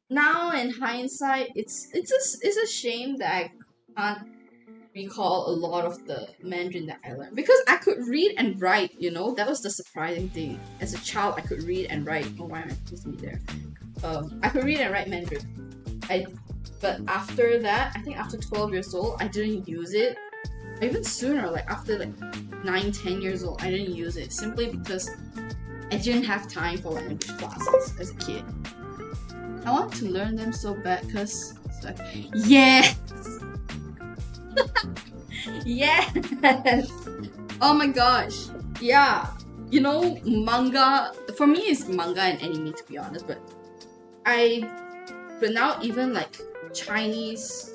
now in hindsight, it's a shame that I can't recall a lot of the Mandarin that I learned because I could read and write. You know, that was the surprising thing. As a child, I could read and write. Oh, why am I putting it there? I could read and write Mandarin. I, but after that, I think after 12 years old, I didn't use it. Even sooner, like after like 9, 10 years old, I didn't use it simply because I didn't have time for language classes as a kid. I want to learn them so bad because it's like, yes! Yes! Oh my gosh. Yeah. You know, manga, for me it's manga and anime to be honest, but now even like Chinese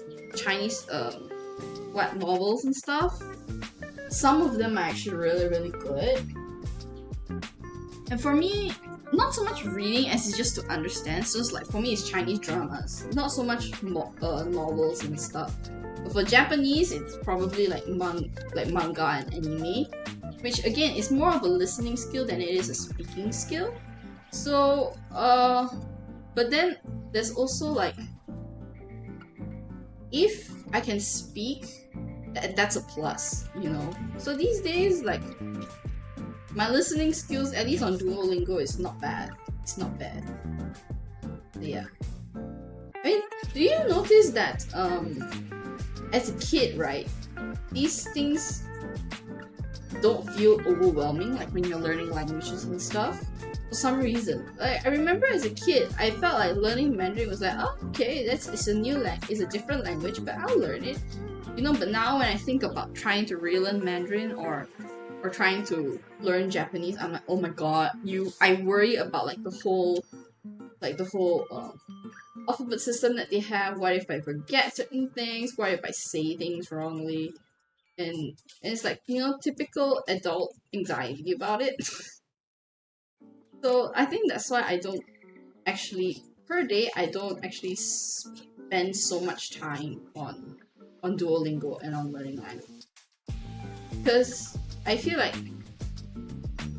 what novels and stuff, some of them are actually really good. And for me, not so much reading as it's just to understand. So it's like for me, it's Chinese dramas, not so much novels and stuff. But for Japanese, it's probably like manga and anime, which again is more of a listening skill than it is a speaking skill. So but then there's also like, if I can speak, that's a plus, you know. So these days, like, my listening skills, at least on Duolingo, is not bad. It's not bad. Yeah. I mean, do you notice that as a kid, right, these things don't feel overwhelming, like when you're learning languages and stuff? For some reason, like I remember as a kid, I felt like learning Mandarin was like, oh, okay, it's a different language, but I'll learn it, you know. But now when I think about trying to relearn Mandarin or trying to learn Japanese, I'm like, oh my god, I worry about like the whole alphabet system that they have. What if I forget certain things? What if I say things wrongly? And it's like, you know, typical adult anxiety about it. So I think that's why I don't actually, per day, I don't actually spend so much time on Duolingo and on learning language, because I feel like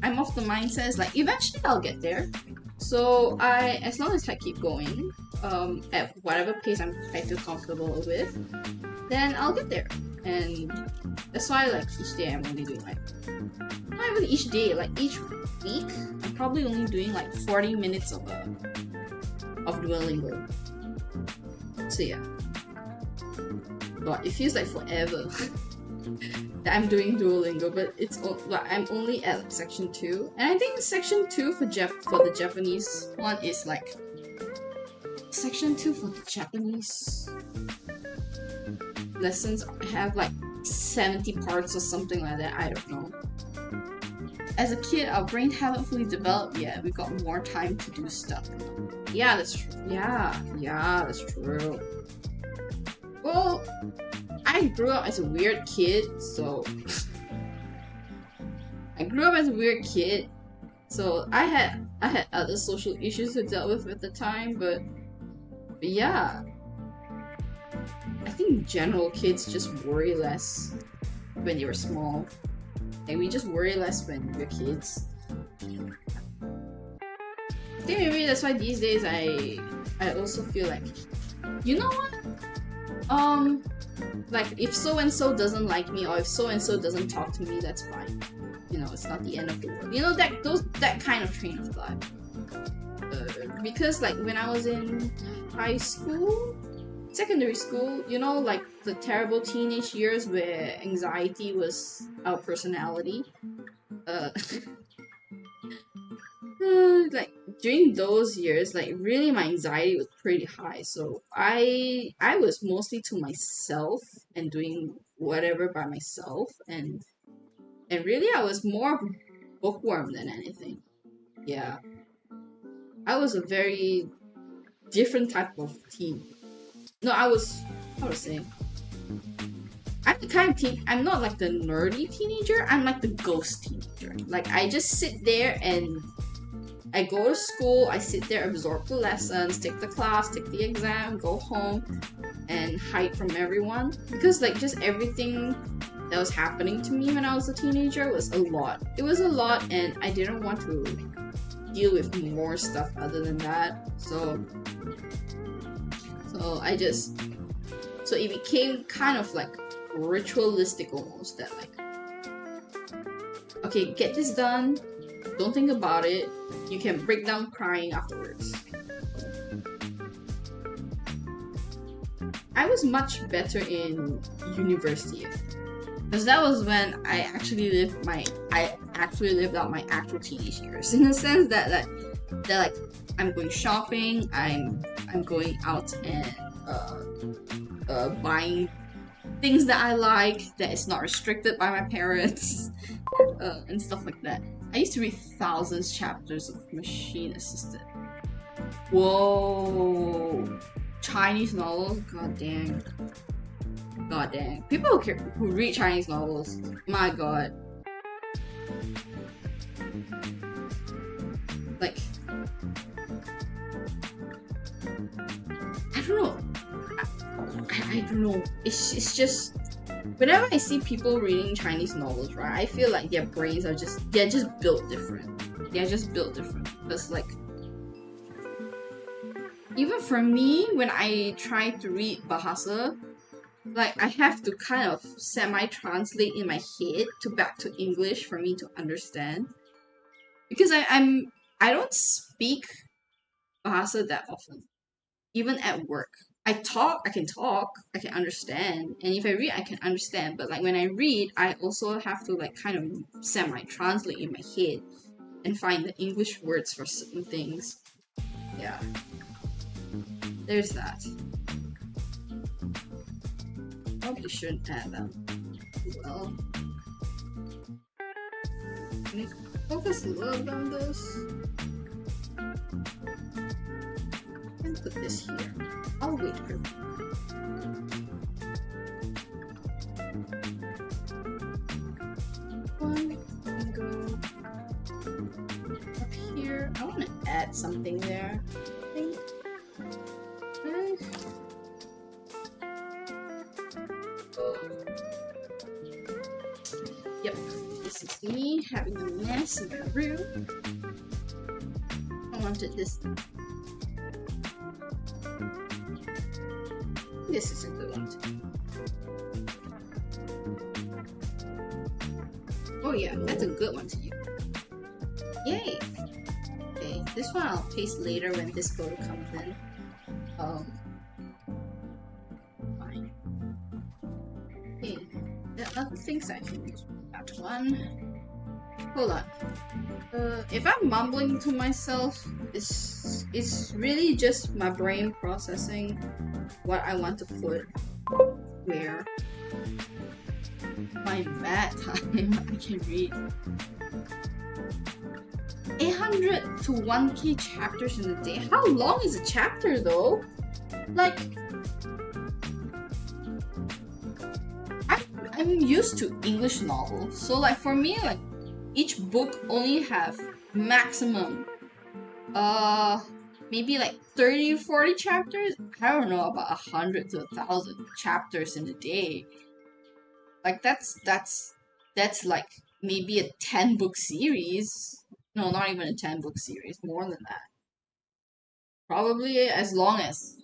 I'm of the mindset is like eventually I'll get there. So as long as I keep going, at whatever pace I feel comfortable with, then I'll get there. And that's why like each day I'm only doing like, not even each day, like each week I'm probably only doing like 40 minutes of Duolingo. So yeah. But it feels like forever that I'm doing Duolingo, but I'm only at like, section 2, and I think section 2 for the Japanese one is like section 2 for the Japanese lessons have like 70 parts or something like that. I don't know. As a kid, our brain haven't fully developed yet. We've got more time to do stuff. Yeah, that's true. Yeah, that's true. Well, I grew up as a weird kid, so I had other social issues to deal with at the time, but yeah, I think general kids just worry less when they were small. Like we just worry less when we're kids. I think maybe that's why these days I also feel like, you know what? Like if so and so doesn't like me, or if so and so doesn't talk to me, that's fine. You know, it's not the end of the world. You know, that kind of train of thought. Because like when I was in high school, secondary school, you know, like the terrible teenage years where anxiety was our personality. Like during those years, like really my anxiety was pretty high. So I was mostly to myself and doing whatever by myself, and really I was more of a bookworm than anything. Yeah. I was a very different type of teen. No, I was, how to say, I'm the kind of teen, I'm not like the nerdy teenager, I'm like the ghost teenager. Like, I just sit there and I go to school, I sit there, absorb the lessons, take the class, take the exam, go home, and hide from everyone. Because like just everything that was happening to me when I was a teenager was a lot. It was a lot, and I didn't want to deal with more stuff other than that. So it became kind of like ritualistic almost, that like, okay, get this done, don't think about it, you can break down crying afterwards. I was much better in university, because that was when I actually lived out my actual teenage years, in the sense that like I'm going shopping, I'm going out and buying things that I like, that is not restricted by my parents, and stuff like that. I used to read thousands chapters of Machine Assisted. Whoa, Chinese novels, god dang. People who read Chinese novels, my god. Like, I don't know. I don't know. It's just, whenever I see people reading Chinese novels, right, I feel like their brains are they're just built different. They're just built different. Because like, even for me, when I try to read Bahasa, like I have to kind of semi-translate in my head back to English for me to understand. Because I don't speak Bahasa that often. Even at work. I can talk, I can understand, and if I read, I can understand, but like when I read, I also have to like kind of semi-translate in my head and find the English words for certain things. Yeah. There's that. Probably shouldn't add them. Well. Can I focus a little bit on this? And put this here. I'll wait for it. One, and go up here. I want to add something there, I think. Yep, this is me having a mess in my room. I wanted this. This is a good one too. Oh yeah, that's a good one to use. Yay! Okay, this one I'll paste later when this photo comes in. Fine. Okay, there are other things I can use. That one. Hold on. If I'm mumbling to myself, it's really just my brain processing what I want to put where. My math time, I can read 800 to 1K chapters in a day. How long is a chapter though? Like, I'm used to English novels, so like for me, like each book only have maximum maybe like 30 40 chapters. I don't know, about 100 to 1,000 chapters in a day. Like that's like maybe a 10-book series. No, not even a 10-book series, more than that. Probably as long as.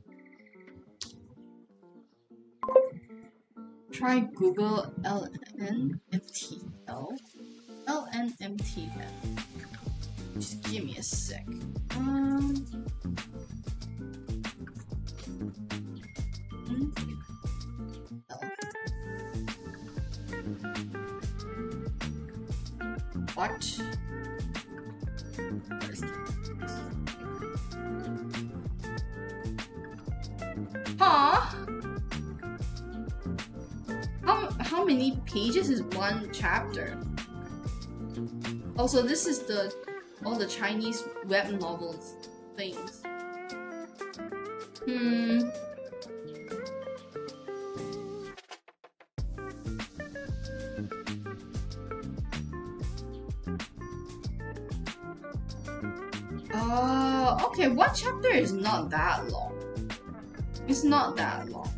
Try Google LNMTL. LNMTL. Just give me a sec. What? Huh? How many pages is one chapter? Also, this is all the Chinese web novels things. Okay, one chapter is not that long. It's not that long.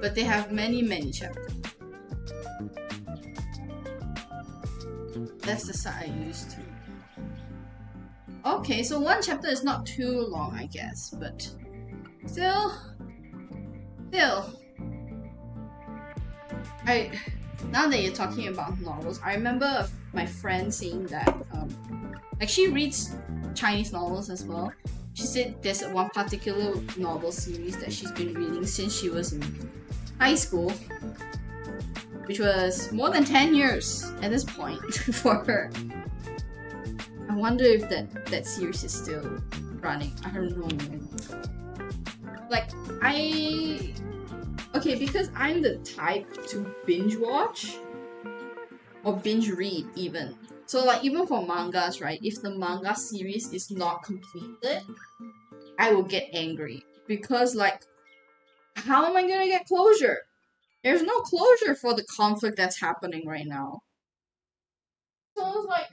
But they have many chapters. That's the side I used to. Okay, so one chapter is not too long, I guess, but still. Now that you're talking about novels, I remember my friend saying that like she reads Chinese novels as well. She said there's one particular novel series that she's been reading since she was in high school, which was more than 10 years at this point for her. I wonder if that series is still running. I don't know, man. Like, okay, because I'm the type to binge watch or binge read even. So like even for mangas, right? If the manga series is not completed, I will get angry because like, how am I gonna get closure? There's no closure for the conflict that's happening right now. So I was like,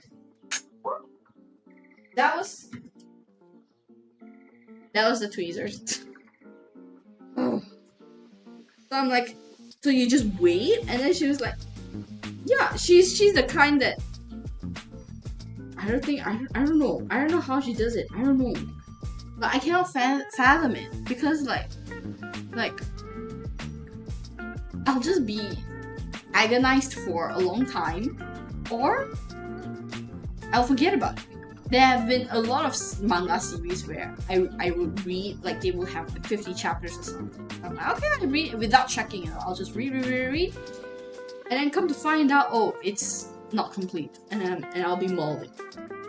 that was the tweezers. Oh. So I'm like, so you just wait? And then she was like, yeah, she's the kind that I don't know how she does it. I don't know, but I cannot fathom it because like I'll just be agonized for a long time, or I'll forget about it. There have been a lot of manga series where I would read, like they will have like 50 chapters or something. I'm like, okay, I read it without checking it. I'll just read, and then come to find out, oh, it's not complete, and I'll be molding.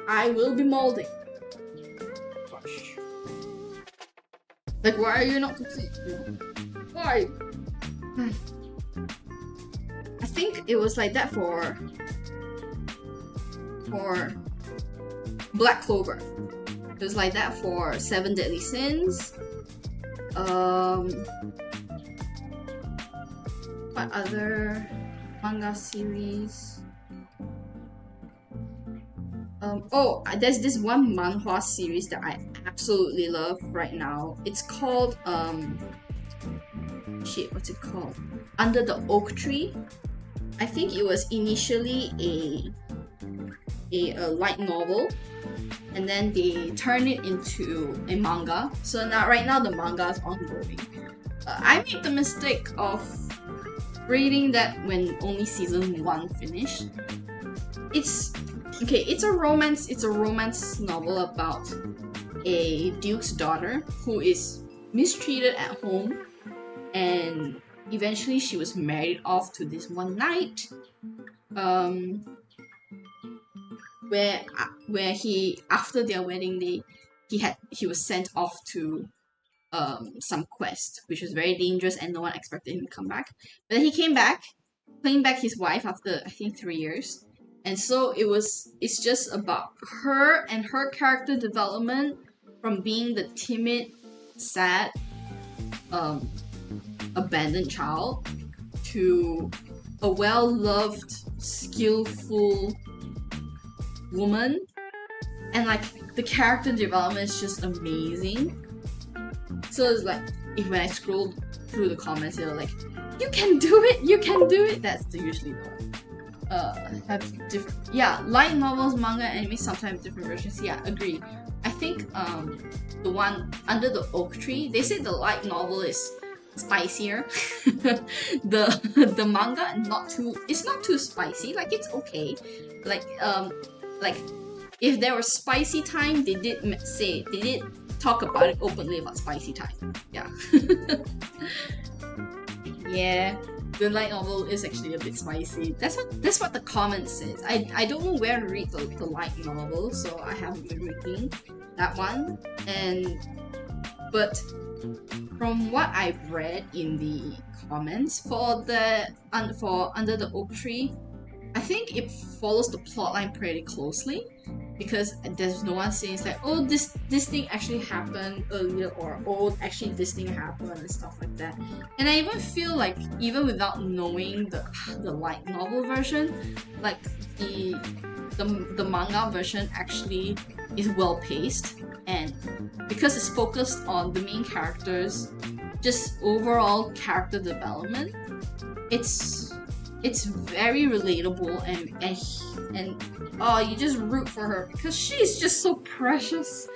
I will be molding. Gosh. Like, why are you not complete? Why? I think it was like that for Black Clover. It was like that for Seven Deadly Sins. What other manga series? There's this one manhwa series that I absolutely love right now. It's called what's it called? Under the Oak Tree. I think it was initially a light novel, and then they turned it into a manga. So right now the manga is ongoing. I made the mistake of reading that when only season 1 finished. It's a romance novel about a duke's daughter who is mistreated at home, and eventually she was married off to this one knight, where he, after their wedding day, he was sent off to some quest, which was very dangerous and no one expected him to come back. But he came back, claimed back his wife after I think 3 years. And so it's just about her and her character development from being the timid, sad, abandoned child to a well-loved, skillful woman. And like the character development is just amazing. So it's like, when I scroll through the comments, they're like, you can do it! That's usually the have different, light novels, manga, anime, sometimes different versions. Yeah, agree. I think the one Under the Oak Tree, they say the light novel is spicier. the manga it's not too spicy. Like, it's okay. Like if there was spicy time, they did talk about it openly about spicy time. Yeah. Yeah. The light novel is actually a bit spicy. That's what the comment says. I don't know where to read the light novel, so I haven't been reading that one. But from what I've read in the comments for Under the Oak Tree, I think it follows the plotline pretty closely. because there's no one saying it's like, oh, this thing actually happened earlier, or oh, actually this thing happened and stuff like that. And I even feel like even without knowing the light novel version, like the manga version actually is well paced, and because it's focused on the main characters, just overall character development, it's very relatable, and oh, you just root for her because she's just so precious.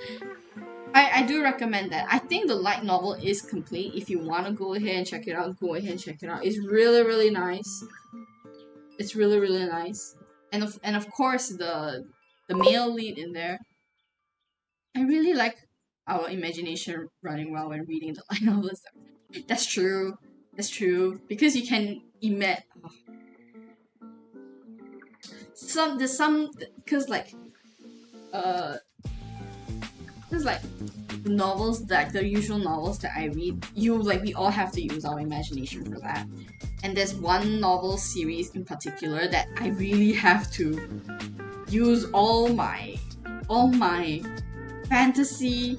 I do recommend that. I think the light novel is complete. If you want to go ahead and check it out, go ahead and check it out. It's really, really nice. It's really, really nice. And of course the male lead in there. I really like our imagination running wild when reading the light novels. That's true. That's true. Because you can imagine. There's some because like there's like novels, that the usual novels that I read, we all have to use our imagination for that. And there's one novel series in particular that I really have to use all my fantasy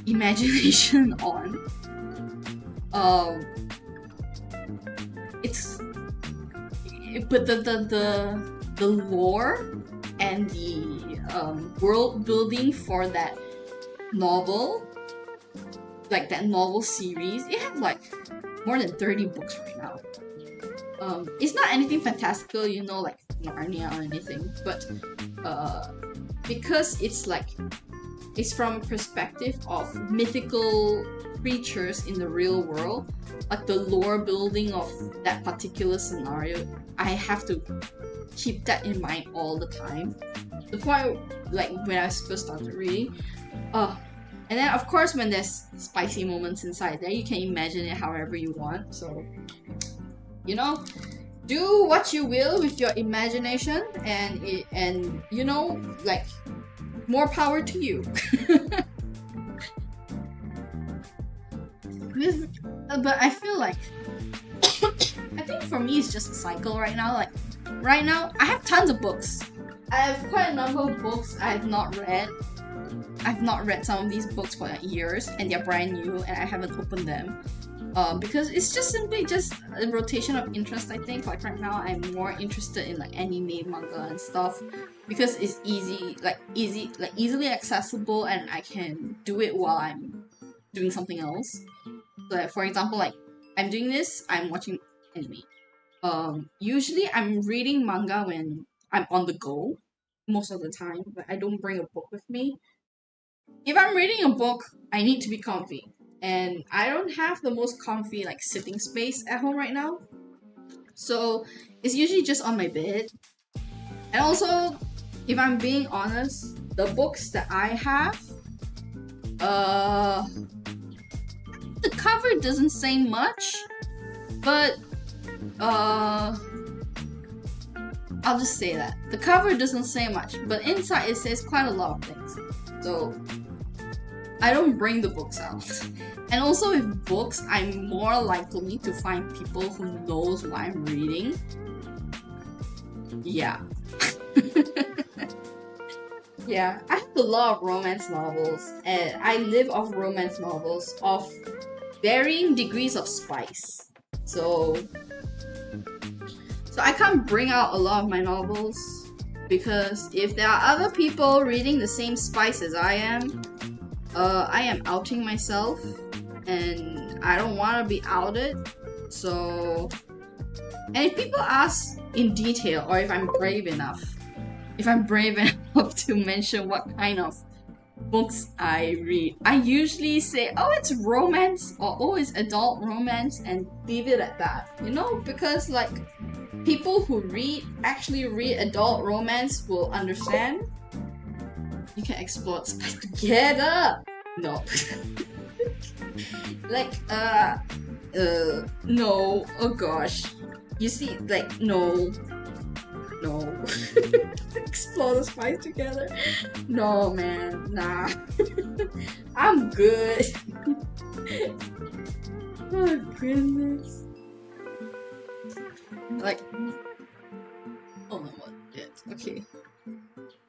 imagination on. But the lore and the world building for that novel, like that novel series, it has like more than 30 books right now. It's not anything fantastical, you know, like Narnia or anything, but because it's from a perspective of mythical creatures in the real world, like the lore building of that particular scenario, I have to keep that in mind all the time. Before when I first started reading, and then of course when there's spicy moments inside there, you can imagine it however you want. So, you know, do what you will with your imagination, and you know, like, more power to you. But I feel like I think for me it's just a cycle right now. Like right now I have tons of books. I have quite a number of books I have not read. I've not read some of these books for years, and they're brand new, and I haven't opened them. Because it's just simply just a rotation of interest. I think like right now I'm more interested in like anime, manga, and stuff, because it's easily accessible, and I can do it while I'm doing something else. So like, for example, like I'm doing this, I'm watching anime. Usually I'm reading manga when I'm on the go most of the time, but I don't bring a book with me. If I'm reading a book, I need to be comfy, and I don't have the most comfy like sitting space at home right now. So it's usually just on my bed. And also, if I'm being honest, the books that I have, the cover doesn't say much, but I'll just say that the cover doesn't say much, but inside it says quite a lot of things. So I don't bring the books out. And also with books, I'm more likely to find people who knows what I'm reading. Yeah. Yeah, I have a lot of romance novels, and I live off romance novels of varying degrees of spice. So I can't bring out a lot of my novels, because if there are other people reading the same spice as I am outing myself, and I don't want to be outed. So, and if people ask in detail, or if I'm brave enough to mention what kind of books I read, I usually say, oh, it's romance, or oh, it's adult romance, and leave it at that, you know, because like people who actually read adult romance will understand. You can explore spice together. No. Like, no. Oh gosh. You see, like, no. Explore the spice together. No, man. Nah. I'm good. Oh goodness. Like, oh my god. Okay.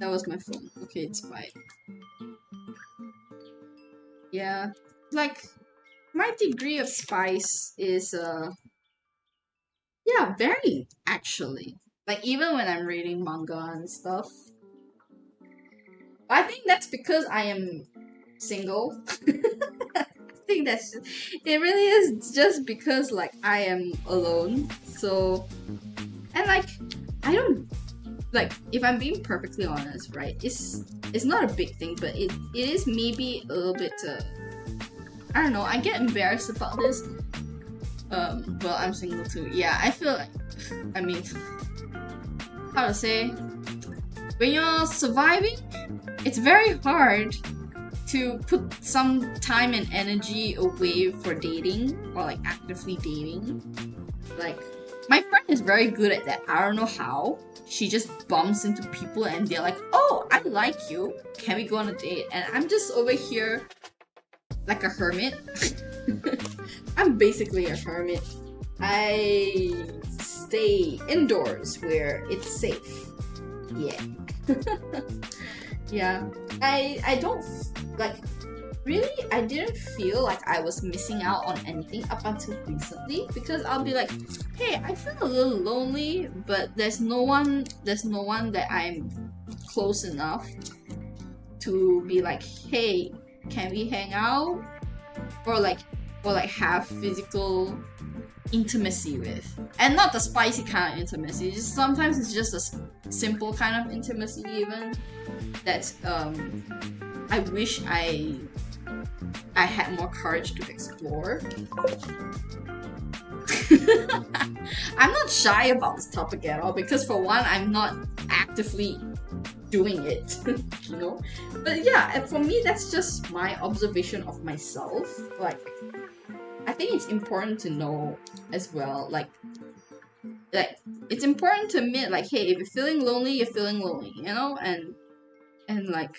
That was my phone. Okay, it's fine. Yeah, like my degree of spice is yeah, very actually. Like even when I'm reading manga and stuff. I think that's because I am single. I think that's it really is just because like I am alone. So and like I don't like if I'm being perfectly honest, right? It's not a big thing, but it is maybe a little bit I don't know, I get embarrassed about this. Well I'm single too. Yeah, I feel like I mean how to say when you're surviving, it's very hard to put some time and energy away for dating or like actively dating. Like my friend is very good at that. I don't know how. She just bumps into people and they're like, "Oh, I like you. Can we go on a date?" And I'm just over here like a hermit. I'm basically a hermit. I stay indoors where it's safe. Yeah. Yeah. I don't like really I didn't feel like I was missing out on anything up until recently because I'll be like, hey, I feel a little lonely, but there's no one that I'm close enough to be like, hey, can we hang out? Or like have physical intimacy with. And not the spicy kind of intimacy, just sometimes it's just a simple kind of intimacy even that I wish I had more courage to explore. I'm not shy about this topic at all because for one, I'm not actively doing it, you know? But yeah, and for me, that's just my observation of myself. Like, I think it's important to know as well, like it's important to admit, like, hey, if you're feeling lonely, you're feeling lonely, you know? And like,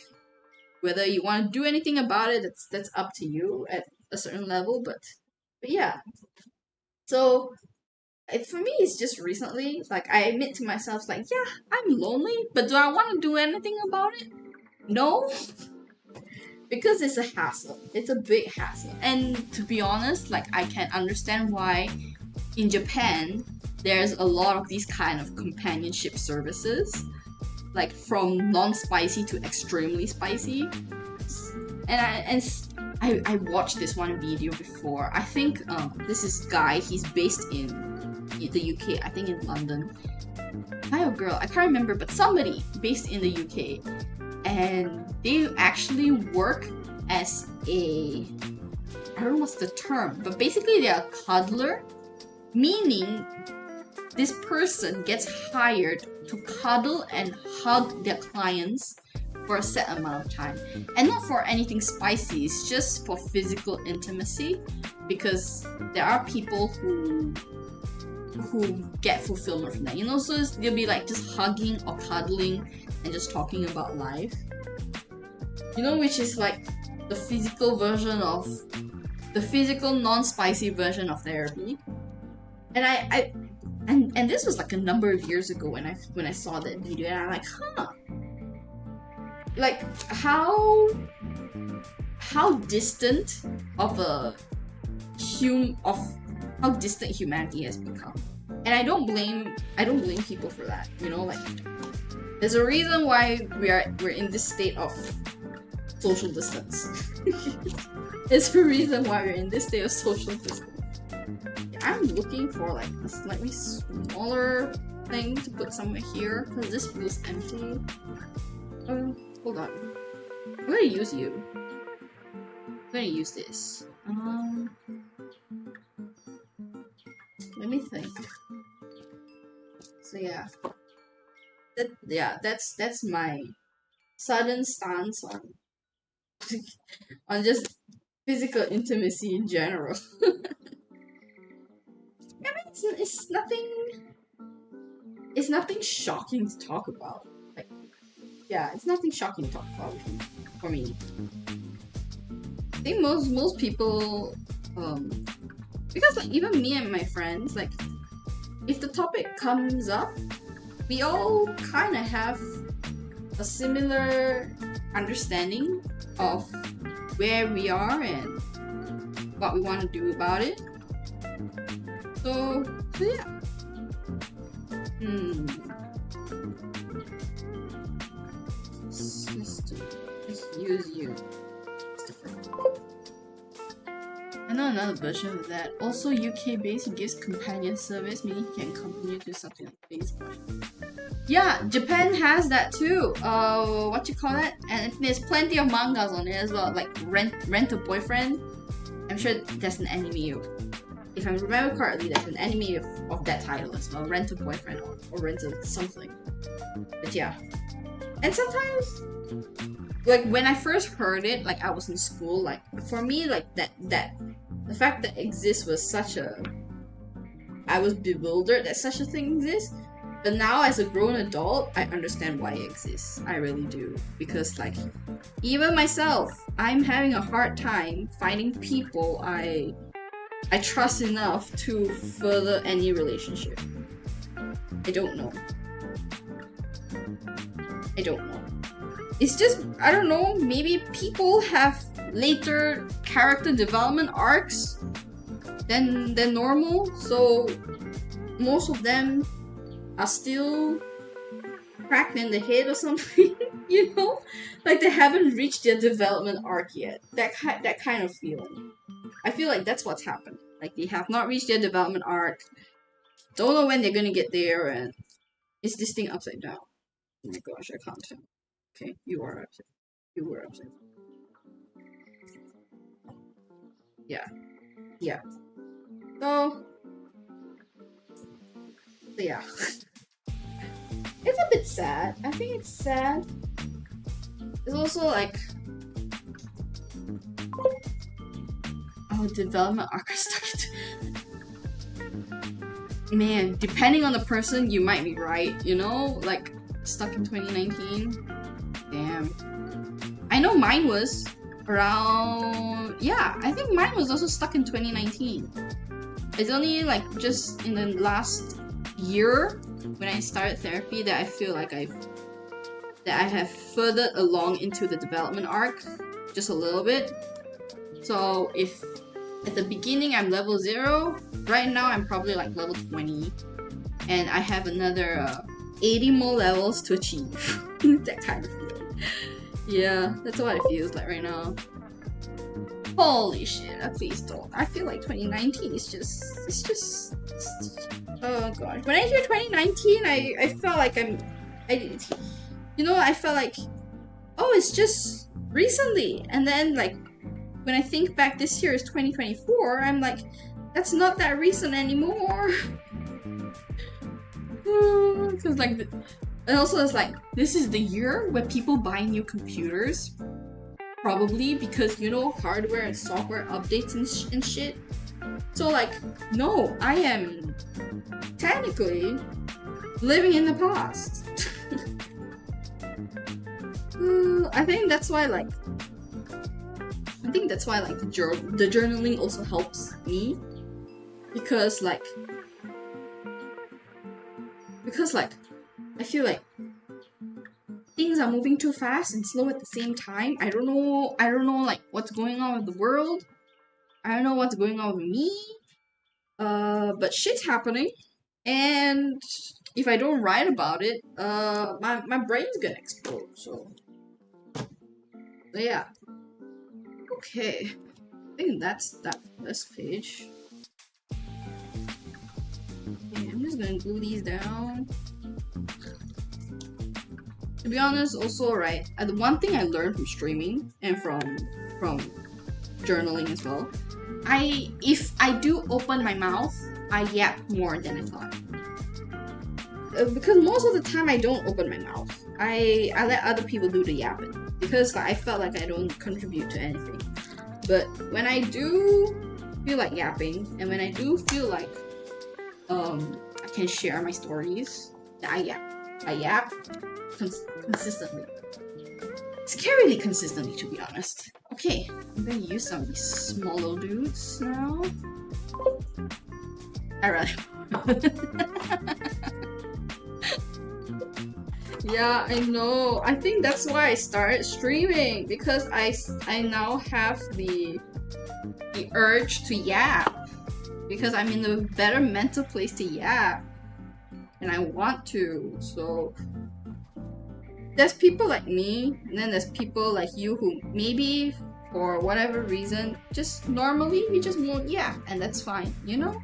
whether you want to do anything about it, that's up to you at a certain level, but yeah. So for me, it's just recently, like, I admit to myself, like, yeah, I'm lonely, but do I want to do anything about it? No. Because it's a hassle. It's a big hassle. And to be honest, like, I can understand why in Japan, there's a lot of these kind of companionship services. Like, from non-spicy to extremely spicy. And I watched this one video before. I think this is guy, he's based in the UK, I think in London. Guy or girl, I can't remember, but somebody based in the UK. And they actually work as a, I don't know what's the term, but basically they're a cuddler, meaning this person gets hired to cuddle and hug their clients for a set amount of time. And not for anything spicy, it's just for physical intimacy, because there are people who get fulfillment from that, you know? So they'll be like just hugging or cuddling and just talking about life, you know, which is like the physical version of the physical non-spicy version of therapy. And this was like a number of years ago when I saw that video, and I'm like, huh, like how distant of how distant humanity has become. And I don't blame people for that, you know? Like, there's a reason why we're in this state of social distance. There's a reason why we're in this state of social distance. I'm looking for like a slightly smaller thing to put somewhere here because this feels empty. Hold on. I'm gonna use you. I'm gonna use this. Let me think. So yeah, that's my sudden stance on on just physical intimacy in general. I mean, it's nothing shocking to talk about. Like, yeah, it's nothing shocking to talk about for me. I think most people, because like even me and my friends, like, if the topic comes up, we all kind of have a similar understanding of where we are and what we want to do about it. So yeah. Let's use you. I know another version of that. Also UK based, it gives companion service, meaning you can accompany to something like Facebook. Yeah, Japan has that too. What you call that? And there's plenty of mangas on it as well, like Rent a Boyfriend. I'm sure there's an anime. If I remember correctly, there's an anime of that title as well, Rent a Boyfriend or Rent a something. But yeah. And sometimes, like when I first heard it, like I was in school, like for me, like that the fact that it exists was such a, I was bewildered that such a thing exists. But now as a grown adult, I understand why it exists. I really do. Because like, even myself, I'm having a hard time finding people I trust enough to further any relationship. I don't know. It's just, I don't know, maybe people have later character development arcs than normal, so most of them are still cracked in the head or something, you know? Like they haven't reached their development arc yet. That kind of feeling. I feel like that's what's happened. Like they have not reached their development arc, don't know when they're gonna get there, and is this thing upside down? Oh my gosh, I can't tell. Okay, you are upside. You were upside. Yeah. So yeah. It's a bit sad. I think it's sad. It's also like, oh, development arc is stuck into. Man, depending on the person, you might be right. You know, like stuck in 2019. Damn. I know mine was around. Yeah, I think mine was also stuck in 2019. It's only like just in the last year when I started therapy that I feel like I have furthered along into the development arc just a little bit. So if at the beginning I'm level 0, right now I'm probably like level 20, and I have another 80 more levels to achieve. That kind of feeling. Yeah, that's what it feels like right now. Holy shit, please don't. I feel like 2019 is just oh gosh. When I hear 2019, I felt like I felt like, oh, it's just recently. And then like when I think back, this year is 2024, I'm like, that's not that recent anymore. Because like, and also it's like, this is the year where people buy new computers. Probably because, you know, hardware and software updates and shit. So like, no, I am technically living in the past. I think that's why like the journaling also helps me, because like I feel like things are moving too fast and slow at the same time. I don't know like what's going on with the world. I don't know what's going on with me. But shit's happening, and if I don't write about it, my brain's gonna explode. So yeah. Okay. I think that's that first page. Okay, I'm just gonna glue these down. To be honest, also, right, the one thing I learned from streaming and from journaling as well, if I do open my mouth, I yap more than I thought. Because most of the time I don't open my mouth. I let other people do the yapping, because like, I felt like I don't contribute to anything. But when I do feel like yapping, and when I do feel like I can share my stories, I yap consistently. Scarily consistently, to be honest. Okay, I'm gonna use some of these small little dudes now. Yeah, I know. I think that's why I started streaming, because I now have the urge to yap, because I'm in a better mental place to yap, and I want to. So there's people like me, and then there's people like you who maybe for whatever reason just normally we just won't yap, and that's fine, you know.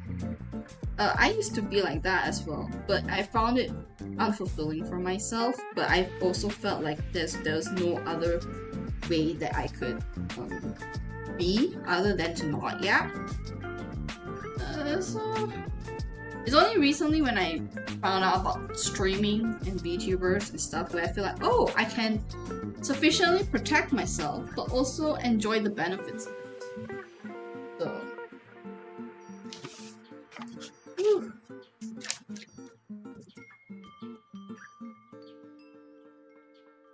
I used to be like that as well, but I found it unfulfilling for myself. But I also felt like there's no other way that I could be other than to not yap. So it's only recently when I found out about streaming and VTubers and stuff where I feel like, oh, I can sufficiently protect myself, but also enjoy the benefits of it. So. Whew.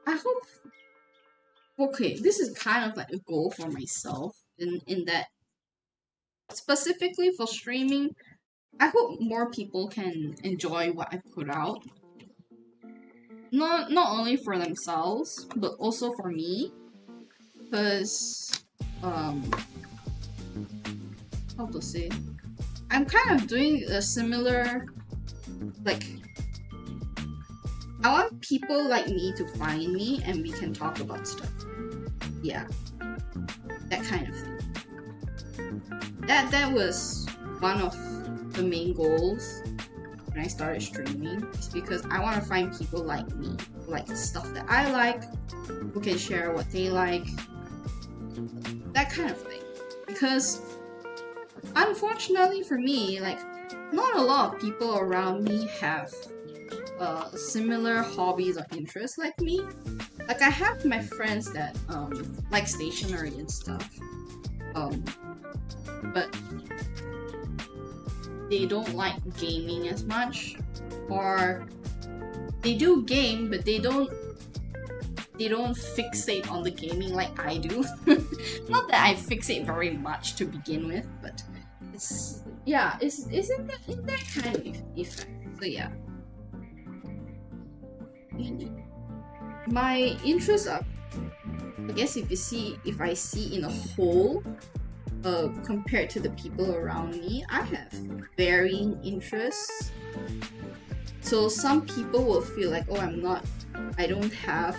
I hope. Okay, this is kind of like a goal for myself in that specifically for streaming, I hope more people can enjoy what I put out. Not only for themselves, but also for me. Because how to say, I'm kind of doing a similar, like, I want people like me to find me and we can talk about stuff. Yeah, that kind of thing. That was one of the main goals when I started streaming. Is because I want to find people like me, who like the stuff that I like, who can share what they like, that kind of thing. Because unfortunately for me, like, not a lot of people around me have similar hobbies or interests like me. Like, I have my friends that like stationery and stuff, but they don't like gaming as much, or they do game but they don't fixate on the gaming like I do. Not that I fixate very much to begin with, but it's in that kind of effect. So yeah, my interests are, I guess, if I see in a whole, compared to the people around me, I have varying interests. So some people will feel like, oh, I don't have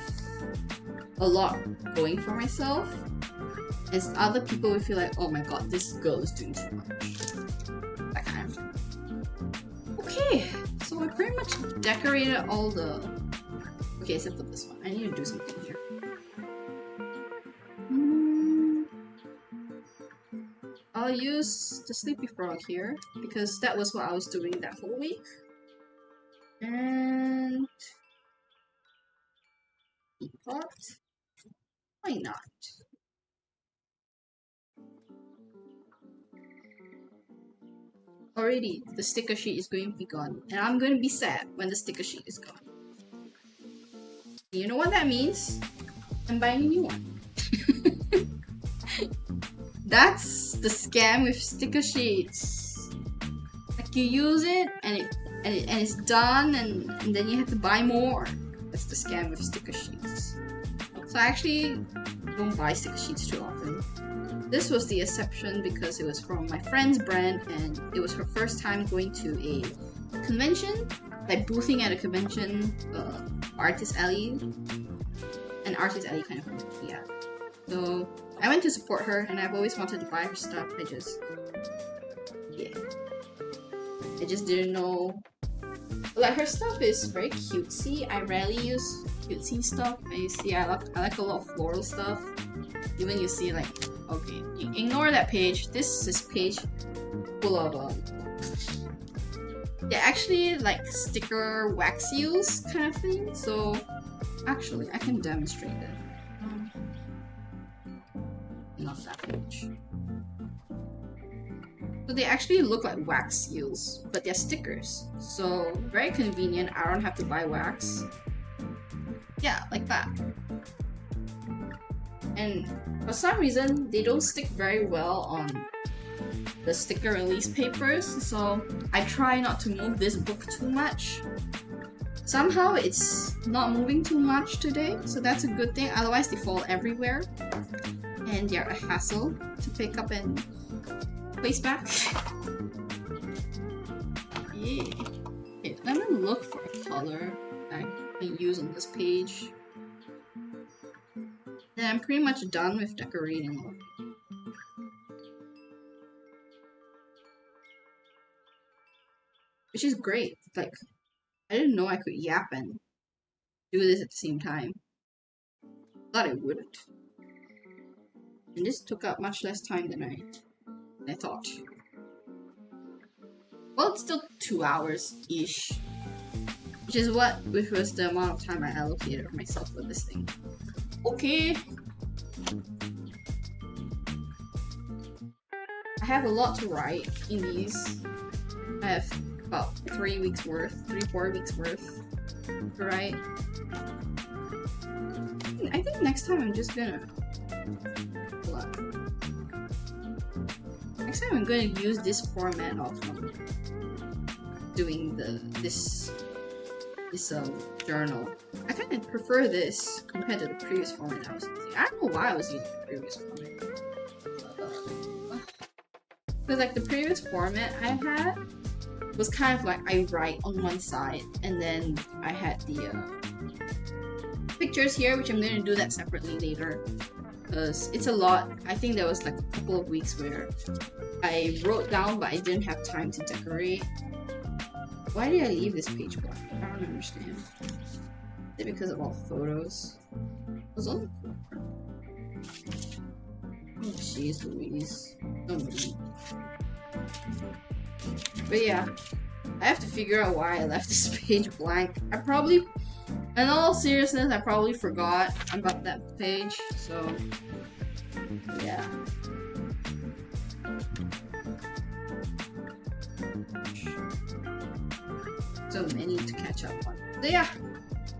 a lot going for myself. As other people will feel like, oh my god, this girl is doing too much. That kind of thing. Okay, so I pretty much decorated all the... Okay, except for this one. I need to do something here. I'll use the Sleepy Frog here, because that was what I was doing that whole week. And... teapot? Why not? Already, the sticker sheet is going to be gone, and I'm going to be sad when the sticker sheet is gone. You know what that means? I'm buying a new one. That's the scam with sticker sheets. Like, you use it and it's done, and then you have to buy more. That's the scam with sticker sheets. So I actually don't buy sticker sheets too often. This was the exception because it was from my friend's brand, and it was her first time going to a convention, like boothing at a convention, Artist Alley, an Artist Alley kind of thing. Yeah. So I went to support her, and I've always wanted to buy her stuff. I just didn't know. Like, her stuff is very cutesy. I rarely use cutesy stuff. I like a lot of floral stuff. Even you see, like, okay, ignore that page. This is page full of they're actually like sticker wax seals kind of thing. So actually, I can demonstrate it. Not that page. So they actually look like wax seals, but they're stickers. So very convenient. I don't have to buy wax. Yeah, like that. And for some reason, they don't stick very well on the sticker release papers. So I try not to move this book too much. Somehow it's not moving too much today, so that's a good thing. Otherwise they fall everywhere and they're a hassle to pick up and place back. Yeah. Okay, let me look for a color that I can use on this page. Then I'm pretty much done with decorating all. Which is great. Like, I didn't know I could yap and do this at the same time. Thought I wouldn't. And this took up much less time than I thought. Well, it's still 2 hours-ish. Which was the amount of time I allocated for myself for this thing. Okay. I have a lot to write in these. I have about 3 weeks worth, 3-4 weeks worth to write. I think next time I'm just gonna... Hold on. Next time I'm gonna use this format of doing this journal. I kind of prefer this compared to the previous format I was using. I don't know why I was using the previous format. Because like the previous format I had was kind of like I write on one side and then I had the pictures here, which I'm going to do that separately later. Because it's a lot. I think there was like a couple of weeks where I wrote down but I didn't have time to decorate. Why did I leave this page blank? I don't understand. Is it because of all the photos? It was on the floor. Oh jeez Louise. Somebody. But yeah, I have to figure out why I left this page blank. I probably, in all seriousness, I probably forgot about that page, so yeah. So many to catch up on. So yeah,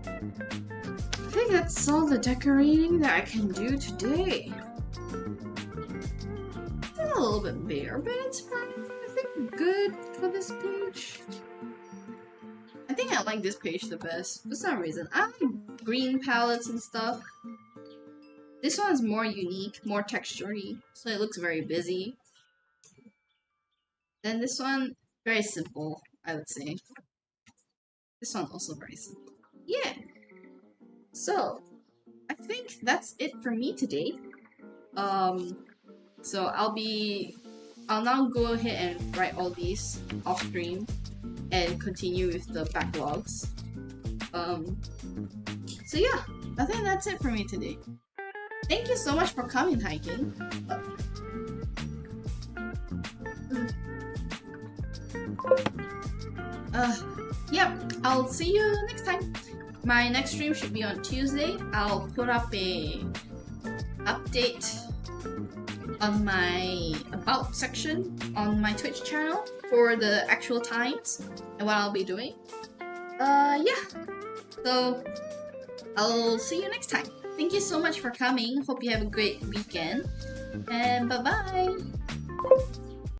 I think that's all the decorating that I can do today. It's a little bit bare, but it's fine. I think good for this page. I think I like this page the best for some reason. I like green palettes and stuff. This one's more unique, more textury, so it looks very busy. Then this one, very simple, I would say. This one also very simple. Yeah. So I think that's it for me today. So I'll now go ahead and write all these off stream and continue with the backlogs. So yeah, I think that's it for me today. Thank you so much for coming hiking. Yep, I'll see you next time. My next stream should be on Tuesday. I'll put up a update on my about section on my Twitch channel for the actual times and what I'll be doing. Yeah. So I'll see you next time. Thank you so much for coming. Hope you have a great weekend. And bye-bye.